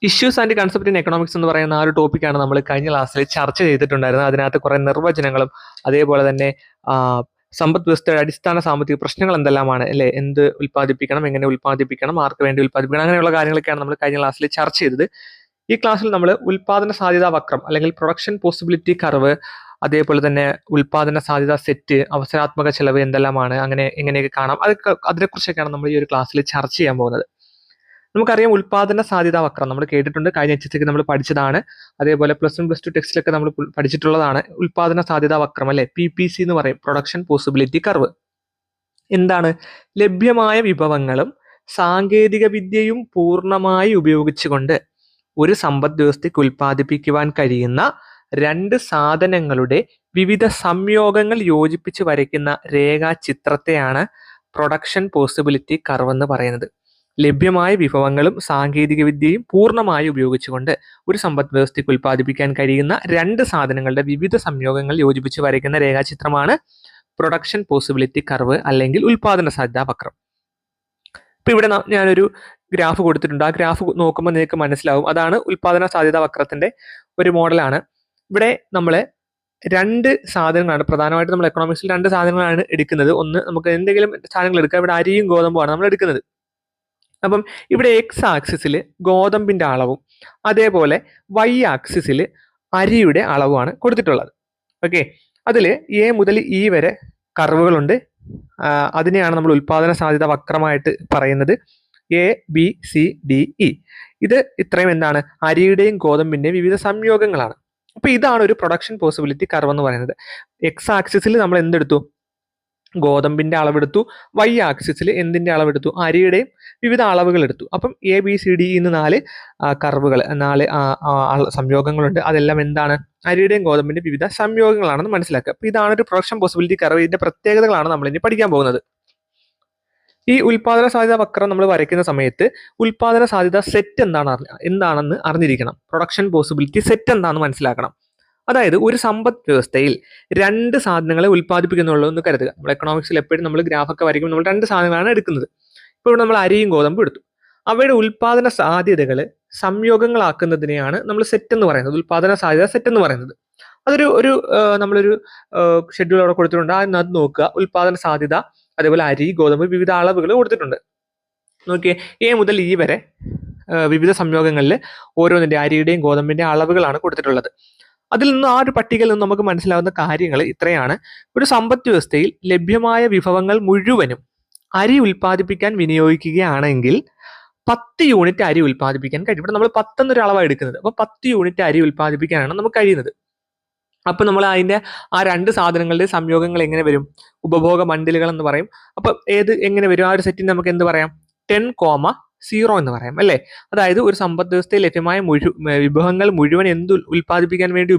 Issues and concept in economics എന്ന് പറയുന്ന ആ ഒരു ടോപ്പിക്കാണ് നമ്മൾ കഴിഞ്ഞ ക്ലാസ്സിൽ ചർച്ച ചെയ്തിട്ടുണ്ടായിരുന്നത്. അതിനകത്ത് കുറെ നിർവചനങ്ങളും അതേപോലെ തന്നെ സമ്പദ് വ്യവസ്ഥയുടെ അടിസ്ഥാന സാമ്പത്തിക പ്രശ്നങ്ങൾ എന്തെല്ലാമാണ് അല്ലെ, എന്ത് ഉൽപ്പാദിപ്പിക്കണം, എങ്ങനെ ഉൽപ്പാദിപ്പിക്കണം, ആർക്ക് വേണ്ടി ഉൽപ്പാദിപ്പിക്കണം, അങ്ങനെയുള്ള കാര്യങ്ങളൊക്കെയാണ് നമ്മൾ കഴിഞ്ഞ ക്ലാസ്സിൽ ചർച്ച ചെയ്തത്. ഈ ക്ലാസ്സിൽ നമ്മൾ ഉൽപ്പാദന സാധ്യതാ വക്രം അല്ലെങ്കിൽ പ്രൊഡക്ഷൻ പോസിബിലിറ്റി കർവ്, അതേപോലെ തന്നെ ഉൽപ്പാദന സാധ്യതാ സെറ്റ്, അവസരാത്മക ചെലവ് എന്തെല്ലാമാണ്, അങ്ങനെ എങ്ങനെയൊക്കെ കാണാം, അതിനെക്കുറിച്ചൊക്കെയാണ് നമ്മൾ ഈ ഒരു ക്ലാസ്സിൽ ചർച്ച ചെയ്യാൻ പോകുന്നത്. നമുക്കറിയാം ഉൽപ്പാദന സാധ്യതാ വക്രം നമ്മൾ കേട്ടിട്ടുണ്ട്, കഴിഞ്ഞ എച്ച് നമ്മൾ പഠിച്ചതാണ്. അതേപോലെ +1 +2 ടെക്സ്റ്റിലൊക്കെ നമ്മൾ പഠിച്ചിട്ടുള്ളതാണ് ഉൽപ്പാദന സാധ്യതാ വക്രം അല്ലെ, PPC എന്ന് പറയും, പ്രൊഡക്ഷൻ പോസിബിലിറ്റി കർവ്. എന്താണ്? ലഭ്യമായ വിഭവങ്ങളും സാങ്കേതിക വിദ്യയും പൂർണ്ണമായി ഉപയോഗിച്ചുകൊണ്ട് ഒരു സമ്പദ് വ്യവസ്ഥയ്ക്ക് ഉൽപ്പാദിപ്പിക്കുവാൻ കഴിയുന്ന രണ്ട് സാധനങ്ങളുടെ വിവിധ സംയോഗങ്ങൾ യോജിപ്പിച്ച് വരയ്ക്കുന്ന രേഖാചിത്രത്തെയാണ് പ്രൊഡക്ഷൻ പോസിബിലിറ്റി കർവ് എന്ന് പറയുന്നത്. ലഭ്യമായ വിഭവങ്ങളും സാങ്കേതിക വിദ്യയും പൂർണ്ണമായി ഉപയോഗിച്ചുകൊണ്ട് ഒരു സമ്പദ് വ്യവസ്ഥയ്ക്ക് ഉൽപ്പാദിപ്പിക്കാൻ കഴിയുന്ന രണ്ട് സാധനങ്ങളുടെ വിവിധ സംയോഗങ്ങൾ യോജിപ്പിച്ച് വരയ്ക്കുന്ന രേഖാചിത്രമാണ് പ്രൊഡക്ഷൻ പോസിബിലിറ്റി കർവ് അല്ലെങ്കിൽ ഉൽപ്പാദന സാധ്യതാ വക്രം. ഇപ്പൊ ഇവിടെ ഞാനൊരു ഗ്രാഫ് കൊടുത്തിട്ടുണ്ട്. ആ ഗ്രാഫ് നോക്കുമ്പോൾ നിങ്ങൾക്ക് മനസ്സിലാവും അതാണ് ഉൽപ്പാദന സാധ്യതാ വക്രത്തിന്റെ ഒരു മോഡലാണ്. ഇവിടെ നമ്മൾ രണ്ട് സാധനങ്ങളാണ് പ്രധാനമായിട്ട് നമ്മൾ എക്കണോമിക്സിൽ രണ്ട് സാധനങ്ങളാണ് എടുക്കുന്നത്. ഒന്ന് നമുക്ക് എന്തെങ്കിലും സാധനങ്ങൾ എടുക്കാം. ഇവിടെ അരിയും ഗോതമ്പുമാണ് നമ്മൾ എടുക്കുന്നത്. അപ്പം ഇവിടെ എക്സ് ആക്സിസിൽ ഗോതമ്പിന്റെ അളവും അതേപോലെ വൈ ആക്സിസിൽ അരിയുടെ അളവുമാണ് കൊടുത്തിട്ടുള്ളത്. ഓക്കെ, അതിൽ എ മുതൽ ഇ വരെ കർവുകളുണ്ട്. അതിനെയാണ് നമ്മൾ ഉൽപ്പാദന സാധ്യത വക്രമായിട്ട് പറയുന്നത്. A B C D E. ഇത് ഇത്രയും എന്താണ്? അരിയുടെയും ഗോതമ്പിന്റെയും വിവിധ സംയോഗങ്ങളാണ്. അപ്പൊ ഇതാണ് ഒരു പ്രൊഡക്ഷൻ പോസിബിലിറ്റി കർവ് എന്ന് പറയുന്നത്. എക്സ് ആക്സിസിൽ നമ്മൾ എന്തെടുത്തു? ഗോതമ്പിന്റെ അളവെടുത്തു. വൈ ആക്സിസിൽ എന്തിന്റെ അളവെടുത്തു? അരിയുടെയും വിവിധ അളവുകൾ എടുത്തു. അപ്പം എ ബി സി ഡി എന്ന് 4 കർവുകൾ, 4 സംയോഗങ്ങളുണ്ട്. അതെല്ലാം എന്താണ്? അരിയുടെയും ഗോതമ്പിന്റെ വിവിധ സംയോഗങ്ങളാണെന്ന് മനസ്സിലാക്കുക. അപ്പൊ ഇതാണ് ഒരു പ്രൊഡക്ഷൻ പോസിബിലിറ്റി കർവ്. ഇതിന്റെ പ്രത്യേകതകളാണ് നമ്മൾ ഇനി പഠിക്കാൻ പോകുന്നത്. ഈ ഉൽപ്പാദന സാധ്യത വക്രം നമ്മൾ വരയ്ക്കുന്ന സമയത്ത് ഉൽപ്പാദന സാധ്യത സെറ്റ് എന്താണെന്ന് അറിഞ്ഞിരിക്കണം. പ്രൊഡക്ഷൻ പോസിബിലിറ്റി സെറ്റ് എന്താണെന്ന് മനസ്സിലാക്കണം. അതായത് ഒരു സമ്പദ് വ്യവസ്ഥയിൽ രണ്ട് സാധനങ്ങളെ ഉൽപ്പാദിപ്പിക്കുന്നുള്ളൂ എന്ന് കരുതുക. നമ്മൾ എക്കണോമിക്സിൽ എപ്പോഴും നമ്മൾ ഗ്രാഫൊക്കെ വരയ്ക്കുമ്പോൾ നമ്മൾ രണ്ട് സാധനങ്ങളാണ് എടുക്കുന്നത്. ഇപ്പോൾ ഇവിടെ നമ്മൾ അരിയും ഗോതമ്പും എടുത്തു. അവയുടെ ഉൽപ്പാദന സാധ്യതകൾ സംയോഗങ്ങളാക്കുന്നതിനെയാണ് നമ്മൾ സെറ്റ് എന്ന് പറയുന്നത്, ഉൽപ്പാദന സാധ്യത സെറ്റ് എന്ന് പറയുന്നത്. അതൊരു നമ്മളൊരു ഷെഡ്യൂൾ അവിടെ കൊടുത്തിട്ടുണ്ട്. അത് നോക്കുക. ഉൽപ്പാദന സാധ്യത, അതേപോലെ അരി, ഗോതമ്പ്, വിവിധ അളവുകൾ കൊടുത്തിട്ടുണ്ട്. നോക്കിയേ, എ മുതൽ ഇ വരെ വിവിധ സംയോഗങ്ങളിൽ ഓരോന്നിന്റെ അരിയുടെയും ഗോതമ്പിന്റെയും അളവുകളാണ് കൊടുത്തിട്ടുള്ളത്. അതിൽ നിന്ന് ആ ഒരു പട്ടികയിൽ നിന്ന് നമുക്ക് മനസ്സിലാവുന്ന കാര്യങ്ങൾ ഇത്രയാണ്. ഒരു സമ്പദ് വ്യവസ്ഥയിൽ ലഭ്യമായ വിഭവങ്ങൾ മുഴുവനും അരി ഉൽപ്പാദിപ്പിക്കാൻ വിനിയോഗിക്കുകയാണെങ്കിൽ 10 യൂണിറ്റ് അരി ഉൽപ്പാദിപ്പിക്കാൻ കഴിയും. ഇവിടെ നമ്മൾ 10 എന്നൊരു അളവാണ് എടുക്കുന്നത്. അപ്പോൾ 10 യൂണിറ്റ് അരി ഉൽപ്പാദിപ്പിക്കാനാണ് നമുക്ക് കഴിയുന്നത്. അപ്പൊ നമ്മൾ അതിന്റെ ആ രണ്ട് സാധനങ്ങളുടെ സംയോഗങ്ങൾ എങ്ങനെ വരും? ഉപഭോഗ മണ്ഡലുകൾ എന്ന് പറയും. അപ്പൊ എങ്ങനെ വരും? ആ ഒരു സെറ്റിന് നമുക്ക് എന്ത് പറയാം? 10,0 എന്ന് പറയാം അല്ലെ. അതായത് ഒരു സമ്പദ് വ്യവസ്ഥയിൽ ലഭ്യമായ വിഭവങ്ങൾ മുഴുവൻ എന്ത് ഉൽപ്പാദിപ്പിക്കാൻ വേണ്ടി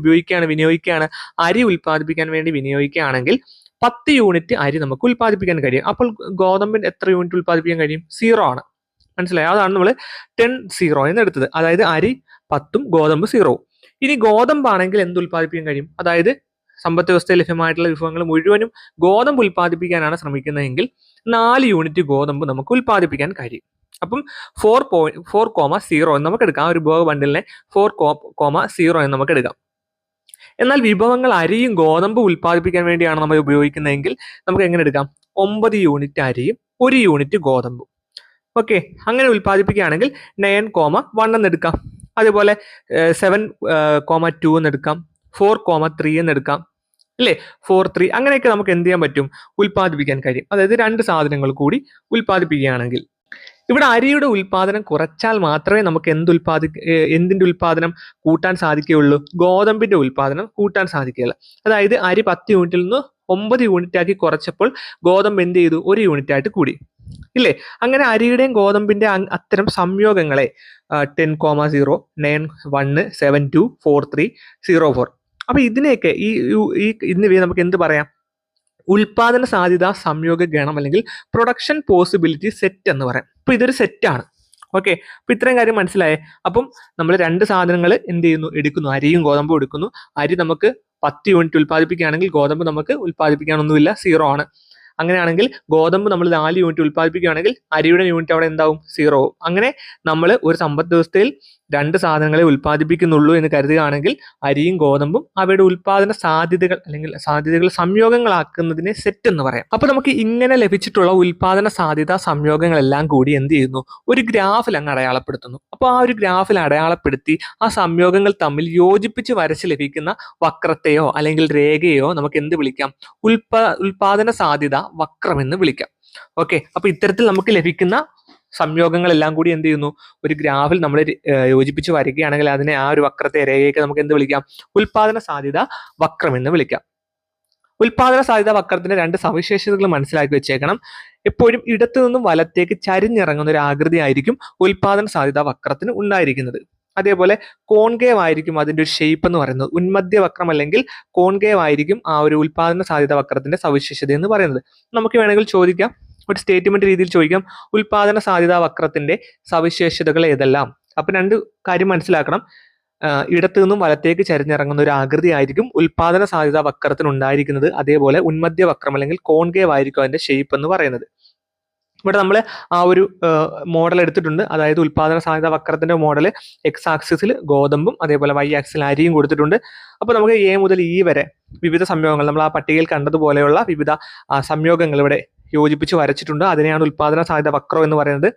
വിനിയോഗിക്കുകയാണ്? അരി ഉൽപ്പാദിപ്പിക്കാൻ വേണ്ടി വിനിയോഗിക്കുകയാണെങ്കിൽ 10 യൂണിറ്റ് അരി നമുക്ക് ഉൽപ്പാദിപ്പിക്കാൻ കഴിയും. അപ്പോൾ ഗോതമ്പിന് എത്ര യൂണിറ്റ് ഉൽപ്പാദിപ്പിക്കാൻ കഴിയും? 0 ആണ്. മനസ്സിലായോ? അതാണ് നമ്മൾ 10,0 എന്ന് എടുത്തത്. അതായത് അരി 10ഉം ഗോതമ്പ് 0ഉം. ഇനി ഗോതമ്പാണെങ്കിൽ എന്ത് ഉൽപ്പാദിപ്പിക്കാൻ കഴിയും? അതായത് സമ്പദ് വ്യവസ്ഥയിൽ ലഭ്യമായിട്ടുള്ള വിഭവങ്ങൾ മുഴുവനും ഗോതമ്പ് ഉൽപ്പാദിപ്പിക്കാനാണ് ശ്രമിക്കുന്നതെങ്കിൽ 4 യൂണിറ്റ് ഗോതമ്പ് നമുക്ക് ഉൽപ്പാദിപ്പിക്കാൻ കഴിയും. അപ്പം 4,0 എന്ന് നമുക്ക് എടുക്കാം. ആ ഒരു ഉപഭോഗ ബണ്ടിലിനെ 4,0 എന്ന് നമുക്ക് എടുക്കാം. എന്നാൽ വിഭവങ്ങൾ അരിയും ഗോതമ്പും ഉൽപ്പാദിപ്പിക്കാൻ വേണ്ടിയാണ് നമ്മൾ ഉപയോഗിക്കുന്നതെങ്കിൽ നമുക്ക് എങ്ങനെ എടുക്കാം? 9 യൂണിറ്റ് അരിയും 1 യൂണിറ്റ് ഗോതമ്പും. ഓക്കെ, അങ്ങനെ ഉൽപ്പാദിപ്പിക്കുകയാണെങ്കിൽ 9,1 എന്ന് എടുക്കാം. അതേപോലെ 7,2 എന്ന് എടുക്കാം. 4,3 എന്ന് എടുക്കാം അല്ലേ. 4,3 അങ്ങനെയൊക്കെ നമുക്ക് എന്ത് ചെയ്യാൻ പറ്റും? ഉൽപ്പാദിപ്പിക്കാൻ കഴിയും. അതായത് രണ്ട് സാധനങ്ങൾ കൂടി ഉൽപ്പാദിപ്പിക്കുകയാണെങ്കിൽ. ഇവിടെ അരിയുടെ ഉൽപ്പാദനം കുറച്ചാൽ മാത്രമേ നമുക്ക് എന്തിന്റെ ഉൽപ്പാദനം കൂട്ടാൻ സാധിക്കുകയുള്ളൂ? ഗോതമ്പിന്റെ ഉൽപ്പാദനം കൂട്ടാൻ സാധിക്കുകയുള്ളൂ. അതായത് അരി 10 യൂണിറ്റിൽ നിന്ന് 9 യൂണിറ്റ് ആക്കി കുറച്ചപ്പോൾ ഗോതമ്പ് എന്ത് ചെയ്തു? 1 യൂണിറ്റ് ആയിട്ട് കൂടി ഇല്ലേ. അങ്ങനെ അരിയുടെയും ഗോതമ്പിന്റെ അത്തരം സംയോഗങ്ങളെ 10,0, 9,1, 7,2, 4,3, 0,4. അപ്പൊ ഇതിനെയൊക്കെ ഇന്നിവയെ നമുക്ക് എന്ത് പറയാം? ഉൽപാദന സാധ്യതാ സംയോഗ ഗണം അല്ലെങ്കിൽ പ്രൊഡക്ഷൻ പോസിബിലിറ്റി സെറ്റ് എന്ന് പറയാം. അപ്പൊ ഇതൊരു സെറ്റാണ്. ഓക്കെ, അപ്പൊ ഇത്രയും കാര്യം മനസ്സിലായേ. അപ്പം നമ്മൾ രണ്ട് സാധനങ്ങൾ എന്ത് ചെയ്യുന്നു? എടുക്കുന്നു. അരിയും ഗോതമ്പും എടുക്കുന്നു. അരി നമുക്ക് 10 യൂണിറ്റ് ഉൽപ്പാദിപ്പിക്കുകയാണെങ്കിൽ ഗോതമ്പ് നമുക്ക് ഉൽപ്പാദിപ്പിക്കാനൊന്നുമില്ല, 0 ആണ്. അങ്ങനെയാണെങ്കിൽ ഗോതമ്പ് നമ്മൾ 4 യൂണിറ്റ് ഉൽപ്പാദിപ്പിക്കുകയാണെങ്കിൽ അരിയുടെ യൂണിറ്റ് അവിടെ എന്താവും? 0 ആവും. അങ്ങനെ നമ്മൾ ഒരു സമ്പദ് വ്യവസ്ഥയിൽ രണ്ട് സാധനങ്ങളെ ഉൽപ്പാദിപ്പിക്കുന്നുള്ളൂ എന്ന് കരുതുകയാണെങ്കിൽ അരിയും ഗോതമ്പും അവയുടെ ഉൽപ്പാദന സാധ്യതകൾ സംയോഗങ്ങളാക്കുന്നതിനെ സെറ്റ് എന്ന് പറയാം. അപ്പൊ നമുക്ക് ഇങ്ങനെ ലഭിച്ചിട്ടുള്ള ഉൽപ്പാദന സാധ്യത സംയോഗങ്ങളെല്ലാം കൂടി എന്ത് ചെയ്യുന്നു, ഒരു ഗ്രാഫിൽ അങ്ങ് അടയാളപ്പെടുത്തുന്നു. അപ്പോൾ ആ ഒരു ഗ്രാഫിൽ അടയാളപ്പെടുത്തി ആ സംയോഗങ്ങൾ തമ്മിൽ യോജിപ്പിച്ച് വരച്ച് ലഭിക്കുന്ന വക്രത്തെയോ അല്ലെങ്കിൽ രേഖയോ നമുക്ക് എന്ത് വിളിക്കാം, ഉൽപ്പാദന സാധ്യത വക്രം എന്ന് വിളിക്കാം. ഓക്കെ, അപ്പൊ ഇത്തരത്തിൽ നമുക്ക് ലഭിക്കുന്ന സംയോഗങ്ങളെല്ലാം കൂടി എന്ത് ചെയ്യുന്നു, ഒരു ഗ്രാഫിൽ നമ്മൾ യോജിപ്പിച്ച് വരികയാണെങ്കിൽ അതിനെ ആ ഒരു വക്രത്തെ രേഖയൊക്കെ നമുക്ക് എന്ത് വിളിക്കാം, ഉൽപ്പാദന സാധ്യത വക്രം എന്ന് വിളിക്കാം. ഉൽപ്പാദന സാധ്യത വക്രത്തിന്റെ രണ്ട് സവിശേഷതകൾ മനസ്സിലാക്കി വെച്ചേക്കണം. എപ്പോഴും ഇടത്തു നിന്നും വലത്തേക്ക് ചരിഞ്ഞിറങ്ങുന്ന ഒരു ആകൃതി ആയിരിക്കും ഉൽപ്പാദന സാധ്യത വക്രത്തിന് ഉണ്ടായിരിക്കുന്നത്. അതേപോലെ കോൺകേവ് ആയിരിക്കും അതിന്റെ ഒരു ഷേപ്പ് എന്ന് പറയുന്നത്. ഉന്മധ്യ വക്രം അല്ലെങ്കിൽ കോൺകേവ് ആയിരിക്കും ആ ഒരു ഉൽപ്പാദന സാധ്യത വക്രത്തിന്റെ സവിശേഷത എന്ന് പറയുന്നത്. നമുക്ക് വേണമെങ്കിൽ ചോദിക്കാം, ഒരു സ്റ്റേറ്റ്മെന്റ് രീതിയിൽ ചോദിക്കാം, ഉൽപ്പാദന സാധ്യത വക്രത്തിന്റെ സവിശേഷതകൾ ഏതെല്ലാം. അപ്പൊ രണ്ട് കാര്യം മനസ്സിലാക്കണം. ഇടത്തു നിന്നും വലത്തേക്ക് ചരിഞ്ഞിറങ്ങുന്ന ഒരു ആകൃതി ആയിരിക്കും ഉൽപ്പാദന സാധ്യത വക്രത്തിന് ഉണ്ടായിരിക്കുന്നത്. അതേപോലെ ഉന്മധ്യ വക്രം അല്ലെങ്കിൽ കോൺകേവ് ആയിരിക്കും അതിന്റെ ഷേപ്പ് എന്ന് പറയുന്നത്. ഇവിടെ നമ്മൾ ആ ഒരു മോഡൽ എടുത്തിട്ടുണ്ട്. അതായത് ഉൽപ്പാദന സാധ്യത വക്രത്തിന്റെ മോഡൽ എക്സ് ആക്സിസിൽ ഗോതമ്പും അതേപോലെ വൈ ആക്സിൽ അരിയും കൊടുത്തിട്ടുണ്ട്. അപ്പോൾ നമുക്ക് എ മുതൽ ഇ വരെ വിവിധ സംയോഗങ്ങൾ നമ്മൾ ആ പട്ടികയിൽ കണ്ടതുപോലെയുള്ള വിവിധ സംയോഗങ്ങൾ ഇവിടെ യോജിപ്പിച്ച് വരച്ചിട്ടുണ്ട്. അതിനെയാണ് ഉൽപ്പാദന സാധ്യത വക്രം എന്ന് പറയുന്നത്.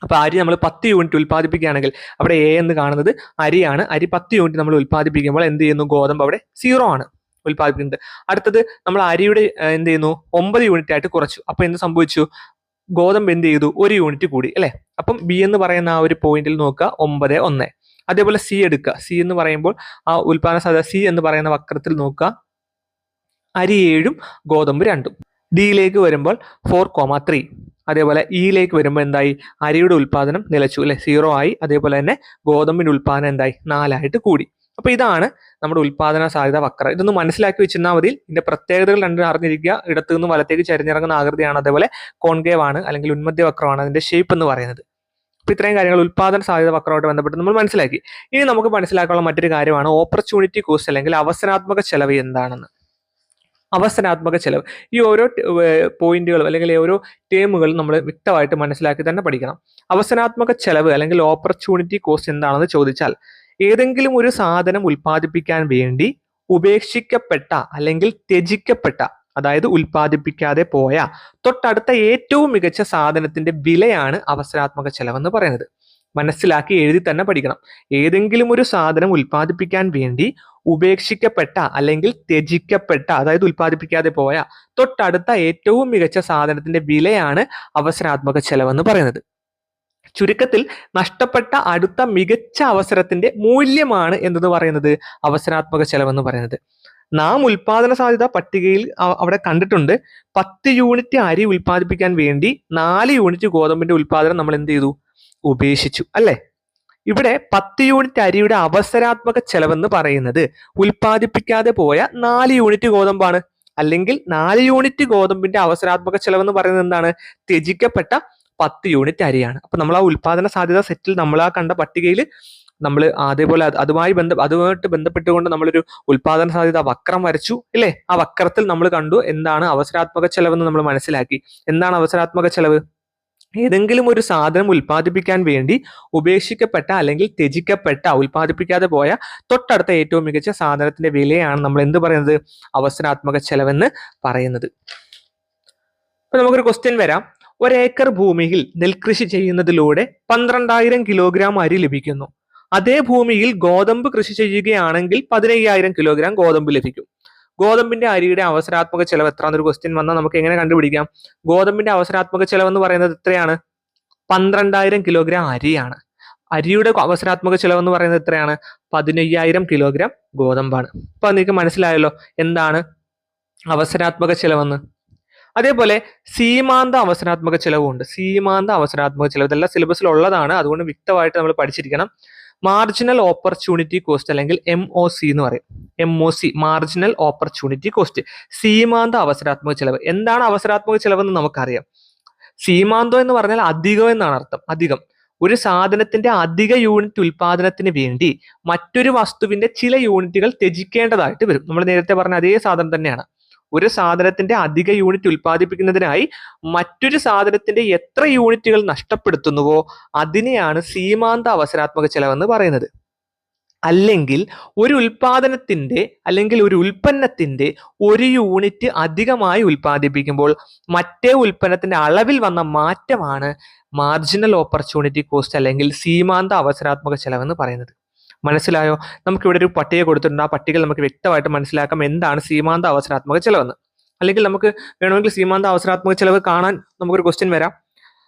അപ്പൊ അരി നമ്മൾ 10 യൂണിറ്റ് ഉൽപ്പാദിപ്പിക്കുകയാണെങ്കിൽ അവിടെ എ എന്ന് കാണുന്നത് അരിയാണ്. അരി 10 യൂണിറ്റ് നമ്മൾ ഉൽപ്പാദിപ്പിക്കുമ്പോൾ എന്ത് ചെയ്യുന്നു, ഗോതമ്പ് അവിടെ 0 ആണ് ഉൽപ്പാദിപ്പിക്കുന്നത്. അടുത്തത് നമ്മൾ അരിയുടെ എന്ത് ചെയ്യുന്നു, 9 യൂണിറ്റ് ആയിട്ട് കുറച്ചു. അപ്പൊ എന്ത് സംഭവിച്ചു, ഗോതമ്പ് എന്ത് ചെയ്തു, 1 യൂണിറ്റ് കൂടി അല്ലെ. അപ്പം ബി എന്ന് പറയുന്ന ആ ഒരു പോയിന്റിൽ നോക്കുക 9, 1. അതേപോലെ സി എടുക്കുക. സി എന്ന് പറയുമ്പോൾ ആ ഉൽപ്പാദന സാധ്യത സി എന്ന് പറയുന്ന വക്രത്തിൽ നോക്കുക, അരി 7 ഗോതമ്പ് 2. ഡിയിലേക്ക് വരുമ്പോൾ 4,3. അതേപോലെ ഇയിലേക്ക് വരുമ്പോൾ എന്തായി, അരിയുടെ ഉൽപ്പാദനം നിലച്ചു അല്ലെ, 0 ആയി. അതേപോലെ തന്നെ ഗോതമ്പിന്റെ ഉൽപ്പാദനം എന്തായി, 4 ആയിട്ട് കൂടി. അപ്പൊ ഇതാണ് നമ്മുടെ ഉൽപ്പാദന സാധ്യത വക്രം. ഇതൊന്ന് മനസ്സിലാക്കി വെച്ചിരുന്നാൽ മതി. ഇതിന്റെ പ്രത്യേകതകൾ രണ്ടും അറിഞ്ഞിരിക്കുക. ഇടത്തു നിന്ന് വലത്തേക്ക് ചരിഞ്ഞിറങ്ങുന്ന ആകൃതിയാണ്, അതേപോലെ കോൺകേവ് ആണ് അല്ലെങ്കിൽ ഉന്മധ്യ വക്രമാണ് അതിന്റെ ഷേപ്പ് എന്ന് പറയുന്നത്. അപ്പൊ ഇത്രയും കാര്യങ്ങൾ ഉൽപ്പാദന സാധ്യത വക്രമായിട്ട് ബന്ധപ്പെട്ട് നമ്മൾ മനസ്സിലാക്കി. ഇനി നമുക്ക് മനസ്സിലാക്കാനുള്ള മറ്റൊരു കാര്യമാണ് ഓപ്പർച്യൂണിറ്റി കോസ്റ്റ് അല്ലെങ്കിൽ അവസരാത്മക ചെലവ് എന്താണെന്ന്. അവസരാത്മക ചെലവ്, ഈ ഓരോ പോയിന്റുകളും അല്ലെങ്കിൽ ഓരോ ടേമുകളും നമ്മൾ വ്യക്തമായിട്ട് മനസ്സിലാക്കി തന്നെ പഠിക്കണം. അവസരാത്മക ചെലവ് അല്ലെങ്കിൽ ഓപ്പർച്യൂണിറ്റി കോസ്റ്റ് എന്താണെന്ന് ചോദിച്ചാൽ, ഏതെങ്കിലും ഒരു സാധനം ഉൽപ്പാദിപ്പിക്കാൻ വേണ്ടി ഉപേക്ഷിക്കപ്പെട്ട അല്ലെങ്കിൽ ത്യജിക്കപ്പെട്ട, അതായത് ഉൽപ്പാദിപ്പിക്കാതെ പോയ തൊട്ടടുത്ത ഏറ്റവും മികച്ച സാധനത്തിന്റെ വിലയാണ് അവസരാത്മക ചെലവെന്ന് പറയുന്നത്. മനസ്സിലാക്കി എഴുതി തന്നെ പഠിക്കണം. ഏതെങ്കിലും ഒരു സാധനം ഉൽപ്പാദിപ്പിക്കാൻ വേണ്ടി ഉപേക്ഷിക്കപ്പെട്ട അല്ലെങ്കിൽ ത്യജിക്കപ്പെട്ട, അതായത് ഉൽപ്പാദിപ്പിക്കാതെ പോയ തൊട്ടടുത്ത ഏറ്റവും മികച്ച സാധനത്തിന്റെ വിലയാണ് അവസരാത്മക ചെലവെന്ന് പറയുന്നത്. ചുരുക്കത്തിൽ നഷ്ടപ്പെട്ട അടുത്ത മികച്ച അവസരത്തിന്റെ മൂല്യമാണ് എന്തെന്ന് പറയുന്നത്, അവസരാത്മക ചെലവെന്ന് പറയുന്നത്. നാം ഉൽപാദന സാധ്യത പട്ടികയിൽ അവിടെ കണ്ടിട്ടുണ്ട്, 10 യൂണിറ്റ് അരി ഉൽപ്പാദിപ്പിക്കാൻ വേണ്ടി 4 യൂണിറ്റ് ഗോതമ്പിന്റെ ഉൽപാദനം നമ്മൾ എന്ത് ചെയ്തു, ഉപേക്ഷിച്ചു അല്ലെ. ഇവിടെ 10 യൂണിറ്റ് അരിയുടെ അവസരാത്മക ചെലവെന്ന് പറയുന്നത് ഉൽപ്പാദിപ്പിക്കാതെ പോയ 4 യൂണിറ്റ് ഗോതമ്പാണ്. അല്ലെങ്കിൽ 4 യൂണിറ്റ് ഗോതമ്പിന്റെ അവസരാത്മക ചെലവെന്ന് പറയുന്നത് എന്താണ്, ത്യജിക്കപ്പെട്ട 10 യൂണിറ്റ് അരിയാണ്. അപ്പൊ നമ്മൾ ആ ഉൽപാദന സാധ്യത സെറ്റിൽ നമ്മൾ ആ കണ്ട പട്ടികയിൽ നമ്മൾ അതേപോലെ അതുമായിട്ട് ബന്ധപ്പെട്ടുകൊണ്ട് നമ്മളൊരു ഉൽപാദന സാധ്യത വക്രം വരച്ചു ഇല്ലേ. ആ വക്രത്തിൽ നമ്മൾ കണ്ടു എന്താണ് അവസരാത്മക ചെലവെന്ന് നമ്മൾ മനസ്സിലാക്കി. എന്താണ് അവസരാത്മക ചെലവ്, ഏതെങ്കിലും ഒരു സാധനം ഉൽപ്പാദിപ്പിക്കാൻ വേണ്ടി ഉപേക്ഷിക്കപ്പെട്ട അല്ലെങ്കിൽ ത്യജിക്കപ്പെട്ട, ഉൽപ്പാദിപ്പിക്കാതെ പോയ തൊട്ടടുത്ത ഏറ്റവും മികച്ച സാധനത്തിന്റെ വിലയാണ് നമ്മൾ എന്ത് പറയുന്നത്, അവസരാത്മക ചെലവെന്ന് പറയുന്നത്. അപ്പൊ നമുക്കൊരു ക്വസ്റ്റ്യൻ വരാം. ഒരേക്കർ ഭൂമിയിൽ നെൽകൃഷി ചെയ്യുന്നതിലൂടെ 12,000 കിലോഗ്രാം അരി ലഭിക്കുന്നു. അതേ ഭൂമിയിൽ ഗോതമ്പ് കൃഷി ചെയ്യുകയാണെങ്കിൽ 15,000 കിലോഗ്രാം ഗോതമ്പ് ലഭിക്കും. ഗോതമ്പിന്റെ അരിയുടെ അവസരാത്മക ചെലവ് എത്രയാണെന്നൊരു ക്വസ്റ്റ്യൻ വന്നാൽ നമുക്ക് എങ്ങനെ കണ്ടുപിടിക്കാം. ഗോതമ്പിന്റെ അവസരാത്മക ചെലവ് എന്ന് പറയുന്നത് എത്രയാണ്, 12,000 കിലോഗ്രാം അരിയാണ്. അരിയുടെ അവസരാത്മക ചെലവ് എന്ന് പറയുന്നത് എത്രയാണ്, 15,000 കിലോഗ്രാം ഗോതമ്പാണ്. അപ്പൊ നിങ്ങൾക്ക് മനസ്സിലായല്ലോ എന്താണ് അവസരാത്മക ചെലവെന്ന്. അതേപോലെ സീമാന്ത അവസരാത്മക ചെലവുണ്ട്. സീമാന്ത അവസരാത്മക ചെലവ് ഇതെല്ലാം സിലബസിൽ ഉള്ളതാണ്, അതുകൊണ്ട് വ്യക്തമായിട്ട് നമ്മൾ പഠിച്ചിരിക്കണം. മാർജിനൽ ഓപ്പർച്യൂണിറ്റി കോസ്റ്റ് അല്ലെങ്കിൽ MOC എന്ന് പറയും. MOC മാർജിനൽ ഓപ്പർച്യൂണിറ്റി കോസ്റ്റ്, സീമാന്ത അവസരാത്മക ചെലവ്. എന്താണ് അവസരാത്മക ചെലവെന്ന് നമുക്കറിയാം. സീമാന്തം എന്ന് പറഞ്ഞാൽ അധികം എന്നാണ് അർത്ഥം. അധികം, ഒരു സാധനത്തിന്റെ അധിക യൂണിറ്റ് ഉൽപാദനത്തിന് വേണ്ടി മറ്റൊരു വസ്തുവിന്റെ ചില യൂണിറ്റുകൾ ത്യജിക്കേണ്ടതായിട്ട് വരും. നമ്മൾ നേരത്തെ പറഞ്ഞ അതേ സാധനം തന്നെയാണ്. ഒരു സാധനത്തിന്റെ അധിക യൂണിറ്റ് ഉൽപ്പാദിപ്പിക്കുന്നതിനായി മറ്റൊരു സാധനത്തിന്റെ എത്ര യൂണിറ്റുകൾ നഷ്ടപ്പെടുത്തുന്നുവോ അതിനെയാണ് സീമാന്ത അവസരാത്മക ചെലവെന്ന് പറയുന്നത്. അല്ലെങ്കിൽ ഒരു ഉൽപാദനത്തിന്റെ അല്ലെങ്കിൽ ഒരു ഉൽപ്പന്നത്തിന്റെ ഒരു യൂണിറ്റ് അധികമായി ഉൽപ്പാദിപ്പിക്കുമ്പോൾ മറ്റേ ഉൽപ്പന്നത്തിന്റെ അളവിൽ വന്ന മാറ്റമാണ് മാർജിനൽ ഓപ്പർച്യൂണിറ്റി കോസ്റ്റ് അല്ലെങ്കിൽ സീമാന്ത അവസരാത്മക ചെലവെന്ന് പറയുന്നത്. മനസ്സിലായോ? നമുക്കിവിടെ ഒരു പട്ടിക കൊടുത്തിട്ടുണ്ട്. ആ പട്ടികയിൽ നമുക്ക് വ്യക്തമായിട്ട് മനസ്സിലാക്കാം എന്താണ് സീമാന്ത അവസരാത്മക ചെലവെന്ന്. അല്ലെങ്കിൽ നമുക്ക് വേണമെങ്കിൽ സീമാന്ത അവസരാത്മക ചെലവ് കാണാൻ നമുക്കൊരു ക്വസ്റ്റ്യൻ വരാം.